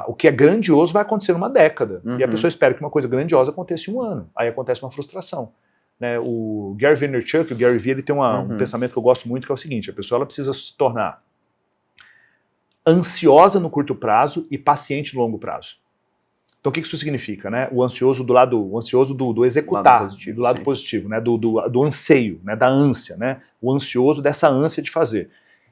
Speaker 2: O que é grandioso vai acontecer numa década. E a pessoa espera que uma coisa grandiosa aconteça em um ano. Aí acontece uma frustração. Né? O Gary Vaynerchuk, o Gary Vee, ele tem um pensamento que eu gosto muito, que é o seguinte: a pessoa ela precisa se tornar ansiosa no curto prazo e paciente no longo prazo. Então o que isso significa? Né? O ansioso do executar, do lado positivo, né? do anseio, né? Da ânsia, né? O ansioso dessa ânsia de fazer.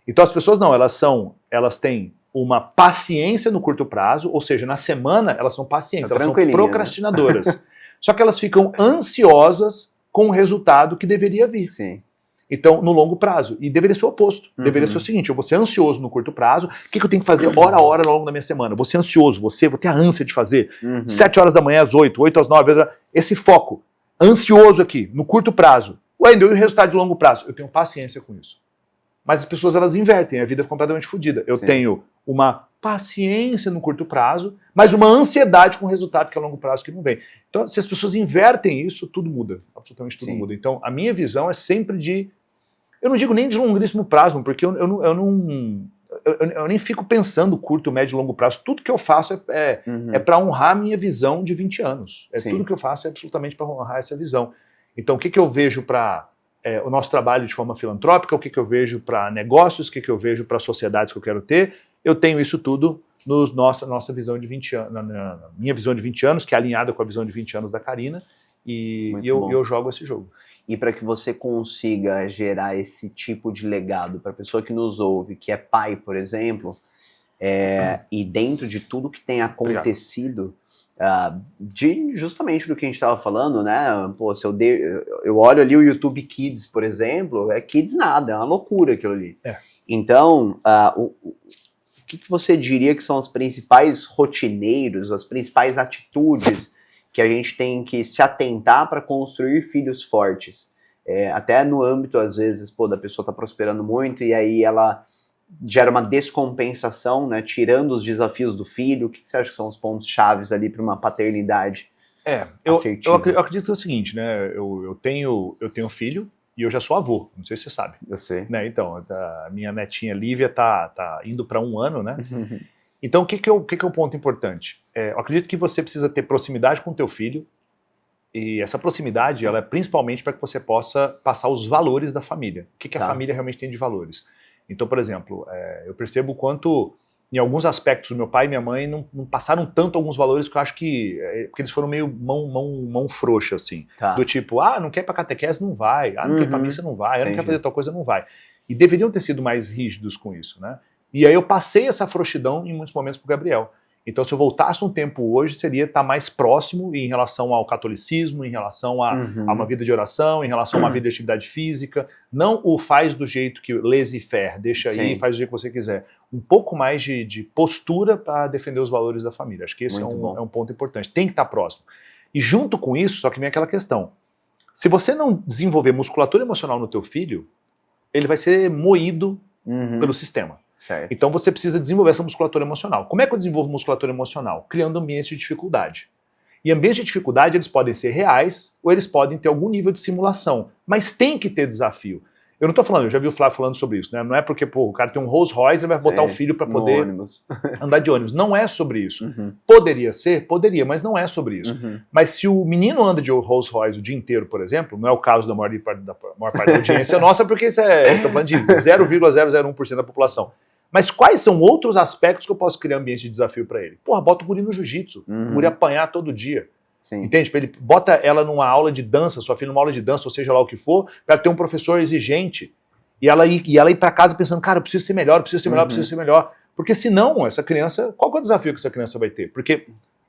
Speaker 2: Então as pessoas não, elas têm uma paciência no curto prazo, ou seja, na semana elas são pacientes, elas são procrastinadoras. Né? Só que elas ficam ansiosas com o resultado que deveria vir.
Speaker 1: Sim.
Speaker 2: Então, no longo prazo. E deveria ser o oposto. Deveria ser o seguinte: eu vou ser ansioso no curto prazo, o que eu tenho que fazer hora a hora ao longo da minha semana? Eu vou ser ansioso, vou ter a ânsia de fazer. 7 horas da manhã às 8, 8 às 9, esse foco. Ansioso aqui, no curto prazo. Wendel, e o resultado de longo prazo? Eu tenho paciência com isso. Mas as pessoas, elas invertem, a vida é completamente fodida. Eu tenho uma paciência no curto prazo, mas uma ansiedade com o resultado que é a longo prazo que não vem. Então, se as pessoas invertem isso, tudo muda. Absolutamente tudo muda. Então, a minha visão é sempre eu não digo nem de longuíssimo prazo, porque eu nem fico pensando curto, médio e longo prazo. Tudo que eu faço é para honrar a minha visão de 20 anos. Tudo que eu faço é absolutamente para honrar essa visão. Então, o que eu vejo para o nosso trabalho de forma filantrópica, o que eu vejo para negócios, o que eu vejo para sociedades que eu quero ter, eu tenho isso tudo nossa visão de 20 anos, na minha visão de 20 anos, que é alinhada com a visão de 20 anos da Karina, e eu jogo esse jogo.
Speaker 1: E para que você consiga gerar esse tipo de legado para a pessoa que nos ouve, que é pai, por exemplo, e dentro de tudo que tem acontecido, justamente do que a gente estava falando, né? Pô, se eu olho ali o YouTube Kids, por exemplo, Kids nada, é uma loucura aquilo ali. Então, o que você diria que são os principais rotineiros, as principais atitudes que a gente tem que se atentar para construir filhos fortes. Até no âmbito, às vezes, da pessoa tá prosperando muito e aí ela gera uma descompensação, né, tirando os desafios do filho. O que você acha que são os pontos chaves ali para uma paternidade assertiva?
Speaker 2: Eu acredito que é o seguinte, né, eu tenho tenho filho e eu já sou avô, não sei se você sabe.
Speaker 1: Eu sei.
Speaker 2: Né, então, a minha netinha Lívia tá indo para 1 ano, né? Então, o que é o ponto importante? Eu acredito que você precisa ter proximidade com o teu filho, e essa proximidade, ela é principalmente para que você possa passar os valores da família. O que a família realmente tem de valores? Então, por exemplo, eu percebo o quanto, em alguns aspectos, meu pai e minha mãe não passaram tanto alguns valores que eu acho que... porque eles foram meio mão frouxa, assim. Do tipo, não quer ir pra catequese, não vai. Não quer ir pra missa, não vai. Não quer fazer tal coisa, não vai. E deveriam ter sido mais rígidos com isso, né? E aí eu passei essa frouxidão em muitos momentos pro Gabriel. Então, se eu voltasse um tempo hoje, seria estar mais próximo em relação ao catolicismo, em relação a uma vida de oração, em relação a uma vida de atividade física. Não o faz do jeito que laissez-faire, deixa aí, faz do jeito que você quiser. Um pouco mais de postura para defender os valores da família. Acho que esse é um ponto importante. Tem que estar próximo. E junto com isso, só que vem aquela questão. Se você não desenvolver musculatura emocional no teu filho, ele vai ser moído pelo sistema.
Speaker 1: Certo.
Speaker 2: Então você precisa desenvolver essa musculatura emocional. Como é que eu desenvolvo musculatura emocional? Criando ambientes de dificuldade. E ambientes de dificuldade, eles podem ser reais ou eles podem ter algum nível de simulação. Mas tem que ter desafio. Eu não tô falando, eu já vi o Flávio falando sobre isso, né? Não é porque o cara tem um Rolls Royce, ele vai botar o filho para poder andar de ônibus. Não é sobre isso. Poderia ser? Poderia, mas não é sobre isso. Mas se o menino anda de Rolls Royce o dia inteiro, por exemplo, não é o caso da maior parte da audiência nossa, porque isso tô falando de 0,001% da população. Mas quais são outros aspectos que eu posso criar ambiente de desafio para ele? Bota o guri no jiu-jitsu, o guri apanhar todo dia.
Speaker 1: Sim.
Speaker 2: Entende? Ele bota ela numa aula de dança, sua filha numa aula de dança, ou seja lá o que for, para ter um professor exigente. E ela ir para casa pensando, cara, eu preciso ser melhor, eu preciso ser melhor, eu preciso ser melhor. Porque senão, essa criança, qual que é o desafio que essa criança vai ter? Porque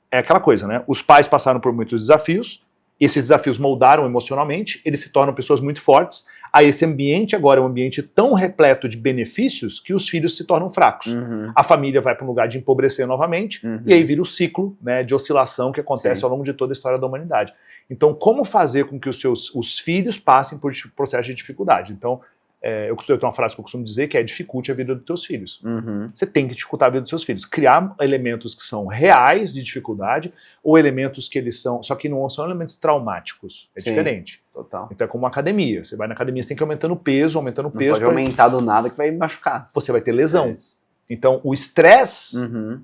Speaker 2: é aquela coisa, né? Os pais passaram por muitos desafios, esses desafios moldaram emocionalmente, eles se tornam pessoas muito fortes. Aí esse ambiente agora é um ambiente tão repleto de benefícios que os filhos se tornam fracos. A família vai para um lugar de empobrecer novamente, e aí vira o ciclo, né, de oscilação que acontece ao longo de toda a história da humanidade. Então, como fazer com que os filhos passem por processo de dificuldade? Então, eu tenho uma frase que eu costumo dizer que é: dificulte a vida dos teus filhos. Você tem que dificultar a vida dos seus filhos. Criar elementos que são reais de dificuldade ou elementos que eles são, só que não são elementos traumáticos. É diferente.
Speaker 1: Total.
Speaker 2: Então é como uma academia. Você vai na academia, você tem que ir aumentando o peso.
Speaker 1: Não pode aumentar do nada que vai machucar.
Speaker 2: Você vai ter lesão. Então o estresse,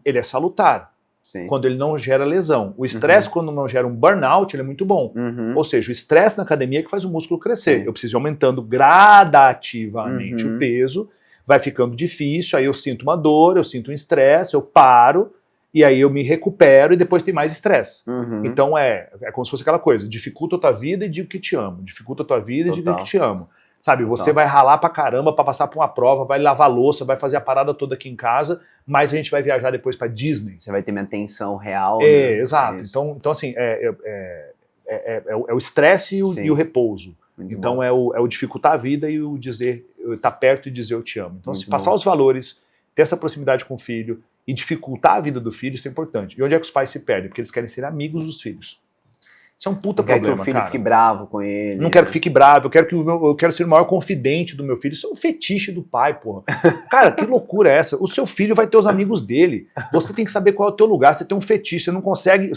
Speaker 2: ele é salutar.
Speaker 1: Sim.
Speaker 2: Quando ele não gera lesão. O estresse, quando não gera um burnout, ele é muito bom. Ou seja, o estresse na academia é que faz o músculo crescer. Eu preciso ir aumentando gradativamente o peso, vai ficando difícil, aí eu sinto uma dor, eu sinto um estresse, eu paro, e aí eu me recupero e depois tem mais estresse. Então é como se fosse aquela coisa: dificulta a tua vida e digo que te amo. Dificulta a tua vida e digo que te amo. Sabe, você vai ralar pra caramba pra passar por uma prova, vai lavar louça, vai fazer a parada toda aqui em casa, mas a gente vai viajar depois pra Disney.
Speaker 1: Você vai ter minha atenção real.
Speaker 2: Exato. Então assim, é o estresse e o repouso.
Speaker 1: Muito
Speaker 2: então
Speaker 1: bom.
Speaker 2: é o dificultar a vida e o dizer, estar perto e dizer eu te amo. Então, se passar os valores, ter essa proximidade com o filho e dificultar a vida do filho, isso é importante. E onde é que os pais se perdem? Porque eles querem ser amigos dos filhos. Isso é um puta problema,
Speaker 1: Quer que o filho fique bravo com ele.
Speaker 2: Não quero que fique bravo, eu quero ser o maior confidente do meu filho. Isso é um fetiche do pai, porra. Cara, que loucura é essa? O seu filho vai ter os amigos dele. Você tem que saber qual é o teu lugar. Você tem um fetiche, você não consegue...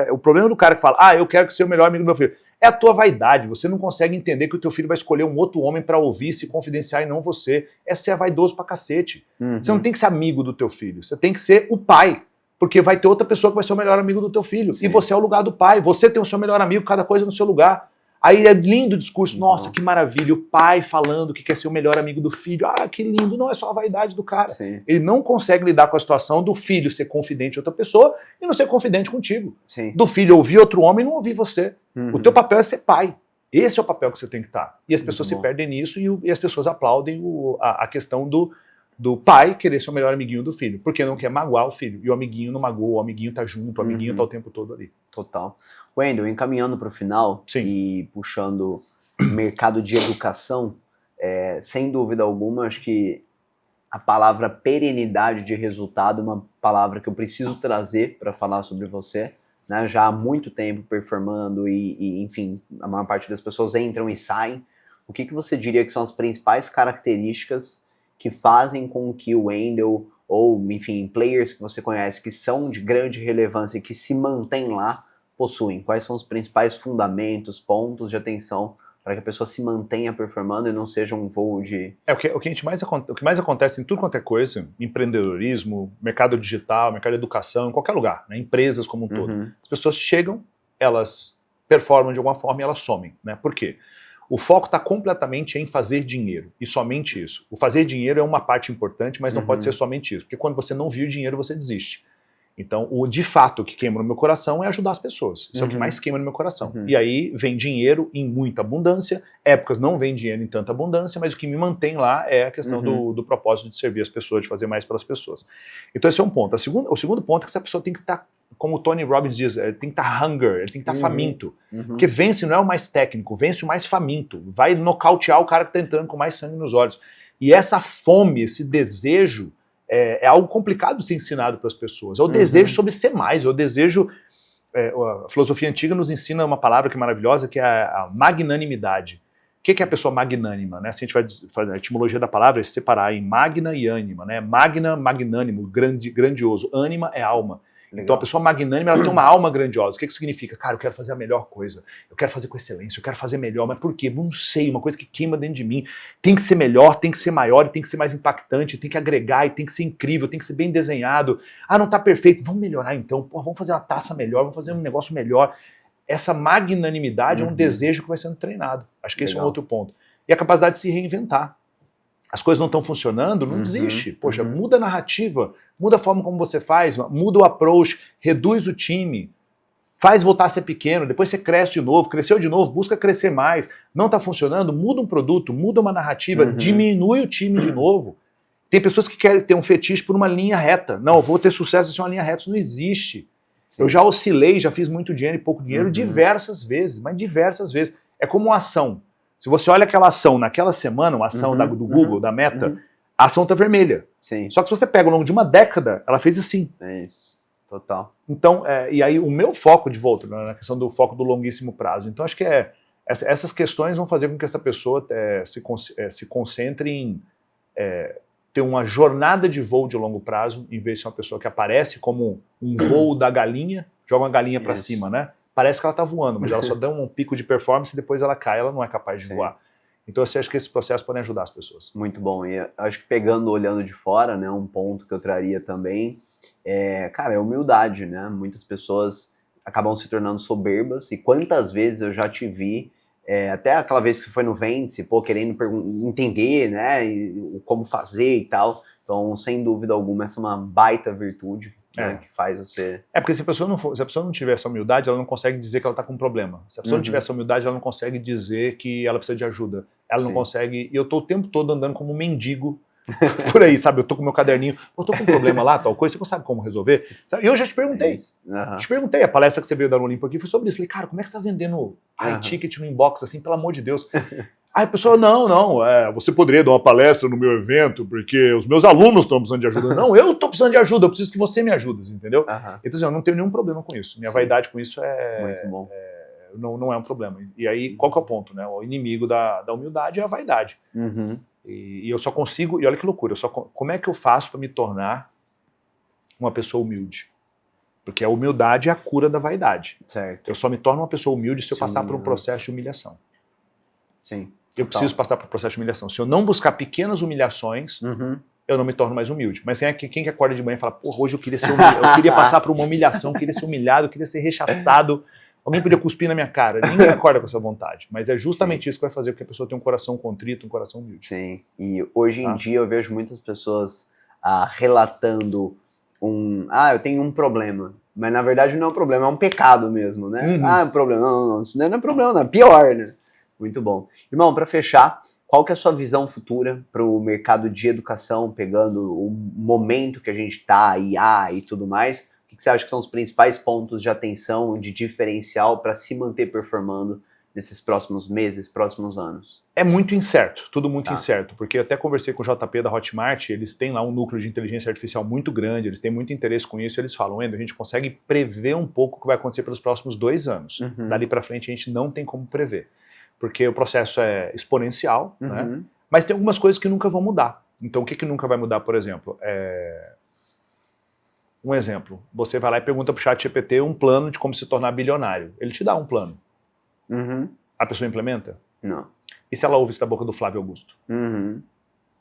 Speaker 2: o problema do cara que fala, eu quero que seja o melhor amigo do meu filho, é a tua vaidade. Você não consegue entender que o teu filho vai escolher um outro homem pra ouvir, se confidenciar e não você. Essa é vaidoso pra cacete. Você não tem que ser amigo do teu filho. Você tem que ser o pai. Porque vai ter outra pessoa que vai ser o melhor amigo do teu filho. Sim. E você é o lugar do pai. Você tem o seu melhor amigo, cada coisa no seu lugar. Aí é lindo o discurso. Nossa, que maravilha. O pai falando que quer ser o melhor amigo do filho. Que lindo. Não, é só a vaidade do cara.
Speaker 1: Sim.
Speaker 2: Ele não consegue lidar com a situação do filho ser confidente de outra pessoa e não ser confidente contigo.
Speaker 1: Sim.
Speaker 2: Do filho ouvir outro homem e não ouvir você. O teu papel é ser pai. Esse é o papel que você tem que estar. E as pessoas se perdem nisso e as pessoas aplaudem a questão do pai querer ser o melhor amiguinho do filho, porque não quer magoar o filho. E o amiguinho não magoa, o amiguinho tá junto, o amiguinho tá o tempo todo ali.
Speaker 1: Total. Wendel, encaminhando para o final e puxando mercado de educação, sem dúvida alguma, acho que a palavra perenidade de resultado é uma palavra que eu preciso trazer para falar sobre você, né, já há muito tempo performando enfim, a maior parte das pessoas entram e saem, o que você diria que são as principais características que fazem com que o Wendel, ou enfim, players que você conhece que são de grande relevância e que se mantêm lá, possuem? Quais são os principais fundamentos, pontos de atenção para que a pessoa se mantenha performando e não seja um voo de...
Speaker 2: O que mais acontece em tudo quanto é coisa, empreendedorismo, mercado digital, mercado de educação, em qualquer lugar, né, empresas como um todo. As pessoas chegam, elas performam de alguma forma e elas somem, né? Por quê? O foco está completamente em fazer dinheiro, e somente isso. O fazer dinheiro é uma parte importante, mas não pode ser somente isso, porque quando você não viu dinheiro, você desiste. Então, de fato, o que queima no meu coração é ajudar as pessoas. Isso é o que mais queima no meu coração. E aí vem dinheiro em muita abundância, épocas não vem dinheiro em tanta abundância, mas o que me mantém lá é a questão do propósito de servir as pessoas, de fazer mais pelas pessoas. Então esse é um ponto. O segundo ponto é que essa pessoa tem que estar, como o Tony Robbins diz, ele tem que estar hunger, ele tem que estar faminto. Porque vence não é o mais técnico, vence o mais faminto. Vai nocautear o cara que está entrando com mais sangue nos olhos. E essa fome, esse desejo, é algo complicado de ser ensinado para as pessoas. É o desejo sobre ser mais, é o desejo... a filosofia antiga nos ensina uma palavra que é maravilhosa, que é a magnanimidade. O que é a pessoa magnânima? Né? Se a gente vai fazer a etimologia da palavra, é separar em magna e ânima. Né? Magna, magnânimo, grandioso. Ânima é alma. Legal. Então a pessoa magnânima, ela tem uma alma grandiosa. O que significa? Cara, eu quero fazer a melhor coisa, eu quero fazer com excelência, eu quero fazer melhor, mas por quê? Não sei, uma coisa que queima dentro de mim. Tem que ser melhor, tem que ser maior, tem que ser mais impactante, tem que agregar, e tem que ser incrível, tem que ser bem desenhado. Ah, não tá perfeito, vamos melhorar então. Pô, vamos fazer uma taça melhor, vamos fazer um negócio melhor. Essa magnanimidade é um desejo que vai sendo treinado. Acho que esse é um outro ponto. E a capacidade de se reinventar. As coisas não estão funcionando, não desiste. Poxa, muda a narrativa, muda a forma como você faz, muda o approach, reduz o time, faz voltar a ser pequeno, depois você cresce de novo, cresceu de novo, busca crescer mais. Não está funcionando, muda um produto, muda uma narrativa, diminui o time de novo. Tem pessoas que querem ter um fetiche por uma linha reta. Não, eu vou ter sucesso se é uma linha reta, isso não existe. Sim. Eu já oscilei, já fiz muito dinheiro e pouco dinheiro diversas vezes, mas diversas vezes. É como uma ação. Se você olha aquela ação naquela semana, uma ação do Google, da Meta, a ação está vermelha.
Speaker 1: Sim.
Speaker 2: Só que se você pega ao longo de uma década, ela fez assim.
Speaker 1: É isso, total.
Speaker 2: Então, e aí o meu foco, de volta, na questão do foco do longuíssimo prazo. Então acho que essas questões vão fazer com que essa pessoa se concentre em ter uma jornada de voo de longo prazo, em vez de ser uma pessoa que aparece como um voo da galinha, joga uma galinha para cima, né? Parece que ela está voando, mas ela só dá um pico de performance e depois ela cai, ela não é capaz de voar. Então eu acho que esse processo pode ajudar as pessoas.
Speaker 1: Muito bom. E acho que olhando de fora, né, um ponto que eu traria também é humildade, né? Muitas pessoas acabam se tornando soberbas, e quantas vezes eu já te vi, até aquela vez que você foi no Vence, querendo entender, né, como fazer e tal. Então, sem dúvida alguma, essa é uma baita virtude. Né, que faz você...
Speaker 2: porque se a pessoa não tiver essa humildade, ela não consegue dizer que ela está com um problema. Se a pessoa não tiver essa humildade, ela não consegue dizer que ela precisa de ajuda. Ela não consegue... E eu tô o tempo todo andando como um mendigo por aí, sabe? Eu tô com meu caderninho, eu tô com um problema lá, tal coisa, você não sabe como resolver? E eu já te perguntei. Te perguntei, a palestra que você veio dar no Olimpo aqui foi sobre isso. Falei, cara, como é que você tá vendendo iTicket no inbox, assim, pelo amor de Deus? Aí a pessoa, não, você poderia dar uma palestra no meu evento, porque os meus alunos estão precisando de ajuda. Não, eu estou precisando de ajuda, eu preciso que você me ajude, entendeu? Então, assim, eu não tenho nenhum problema com isso. Minha vaidade com isso
Speaker 1: muito bom.
Speaker 2: Não é um problema. E aí, qual que é o ponto? Né? O inimigo da humildade é a vaidade. E eu só consigo, e olha que loucura, como é que eu faço para me tornar uma pessoa humilde? Porque a humildade é a cura da vaidade.
Speaker 1: Certo.
Speaker 2: Eu só me torno uma pessoa humilde se eu passar por um processo de humilhação.
Speaker 1: Sim.
Speaker 2: Eu preciso passar por um processo de humilhação. Se eu não buscar pequenas humilhações, eu não me torno mais humilde. Mas quem que acorda de manhã e fala, porra, hoje eu queria ser humilhado, eu queria passar por uma humilhação, eu queria ser humilhado, eu queria ser rechaçado, alguém podia cuspir na minha cara. Ninguém acorda com essa vontade. Mas é justamente isso que vai fazer com que a pessoa tenha um coração contrito, um coração humilde.
Speaker 1: Sim. E hoje em dia eu vejo muitas pessoas relatando eu tenho um problema. Mas na verdade não é um problema, é um pecado mesmo, né? É um problema. Não, isso não é problema, não. É pior, né? Muito bom. Irmão, para fechar, qual que é a sua visão futura para o mercado de educação, pegando o momento que a gente está, IA e tudo mais? O que você acha que são os principais pontos de atenção, de diferencial para se manter performando nesses próximos meses, próximos anos?
Speaker 2: É muito incerto, tudo muito
Speaker 1: Tá.
Speaker 2: incerto, porque eu até conversei com o JP da Hotmart, eles têm lá um núcleo de inteligência artificial muito grande, eles têm muito interesse com isso, eles falam, Endo, a gente consegue prever um pouco o que vai acontecer pelos próximos 2 anos.
Speaker 1: Uhum.
Speaker 2: Dali para frente a gente não tem como prever, porque o processo é exponencial, né?
Speaker 1: Uhum.
Speaker 2: Mas tem algumas coisas que nunca vão mudar. Então o que nunca vai mudar, por exemplo? Um exemplo, você vai lá e pergunta para o ChatGPT um plano de como se tornar bilionário. Ele te dá um plano.
Speaker 1: Uhum.
Speaker 2: A pessoa implementa?
Speaker 1: Não.
Speaker 2: E se ela ouve isso da boca do Flávio Augusto?
Speaker 1: Uhum.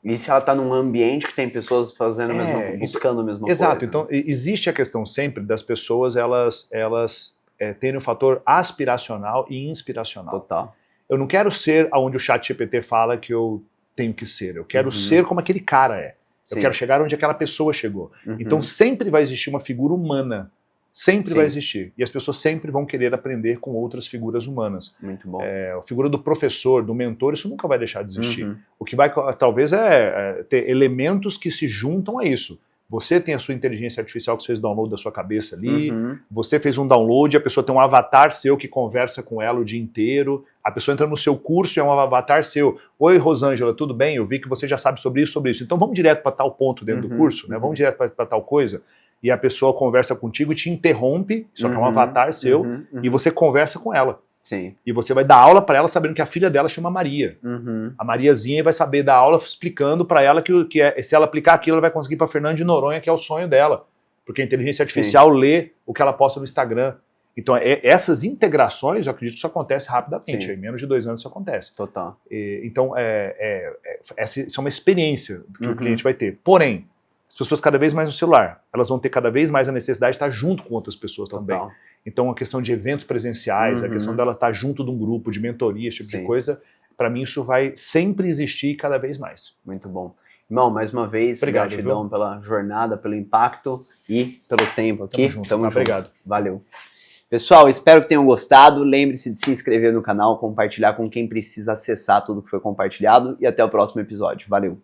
Speaker 1: E se ela tá num ambiente que tem pessoas fazendo a mesma coisa, buscando a mesma coisa?
Speaker 2: Exato, então existe a questão sempre das pessoas elas terem o fator aspiracional e inspiracional.
Speaker 1: Total.
Speaker 2: Eu não quero ser onde o ChatGPT fala que eu tenho que ser, eu quero
Speaker 1: Uhum.
Speaker 2: ser como aquele cara é. Eu
Speaker 1: Sim.
Speaker 2: quero chegar onde aquela pessoa chegou.
Speaker 1: Uhum.
Speaker 2: Então sempre vai existir uma figura humana. Sempre
Speaker 1: Sim.
Speaker 2: vai existir. E as pessoas sempre vão querer aprender com outras figuras humanas.
Speaker 1: Muito bom.
Speaker 2: A figura do professor, do mentor, isso nunca vai deixar de existir.
Speaker 1: Uhum.
Speaker 2: O que vai, talvez, é ter elementos que se juntam a isso. Você tem a sua inteligência artificial que você fez download da sua cabeça ali,
Speaker 1: Uhum.
Speaker 2: você fez um download, a pessoa tem um avatar seu que conversa com ela o dia inteiro, a pessoa entra no seu curso e é um avatar seu. Oi, Rosângela, tudo bem? Eu vi que você já sabe sobre isso. Então vamos direto para tal ponto dentro do curso, né? Vamos direto para tal coisa. E a pessoa conversa contigo e te interrompe, só que é um avatar seu, e você conversa com ela.
Speaker 1: Sim.
Speaker 2: E você vai dar aula para ela sabendo que a filha dela chama Maria.
Speaker 1: Uhum.
Speaker 2: A Mariazinha vai saber dar aula explicando para ela que se ela aplicar aquilo, ela vai conseguir para Fernando de Noronha, que é o sonho dela. Porque a inteligência artificial lê o que ela posta no Instagram. Então, essas integrações, eu acredito que isso acontece rapidamente. Em menos de 2 anos isso acontece.
Speaker 1: Total.
Speaker 2: Então, essa é uma experiência que o cliente vai ter. Porém, as pessoas cada vez mais no celular, elas vão ter cada vez mais a necessidade de estar junto com outras pessoas também. Então, a questão de eventos presenciais, a questão dela estar junto de um grupo, de mentoria, esse tipo de coisa, para mim isso vai sempre existir cada vez mais.
Speaker 1: Muito bom. Irmão, mais uma vez,
Speaker 2: Obrigado,
Speaker 1: gratidão pela jornada, pelo impacto e pelo tempo aqui.
Speaker 2: Tamo junto. Obrigado.
Speaker 1: Valeu. Pessoal, espero que tenham gostado. Lembre-se de se inscrever no canal, compartilhar com quem precisa acessar tudo que foi compartilhado e até o próximo episódio. Valeu.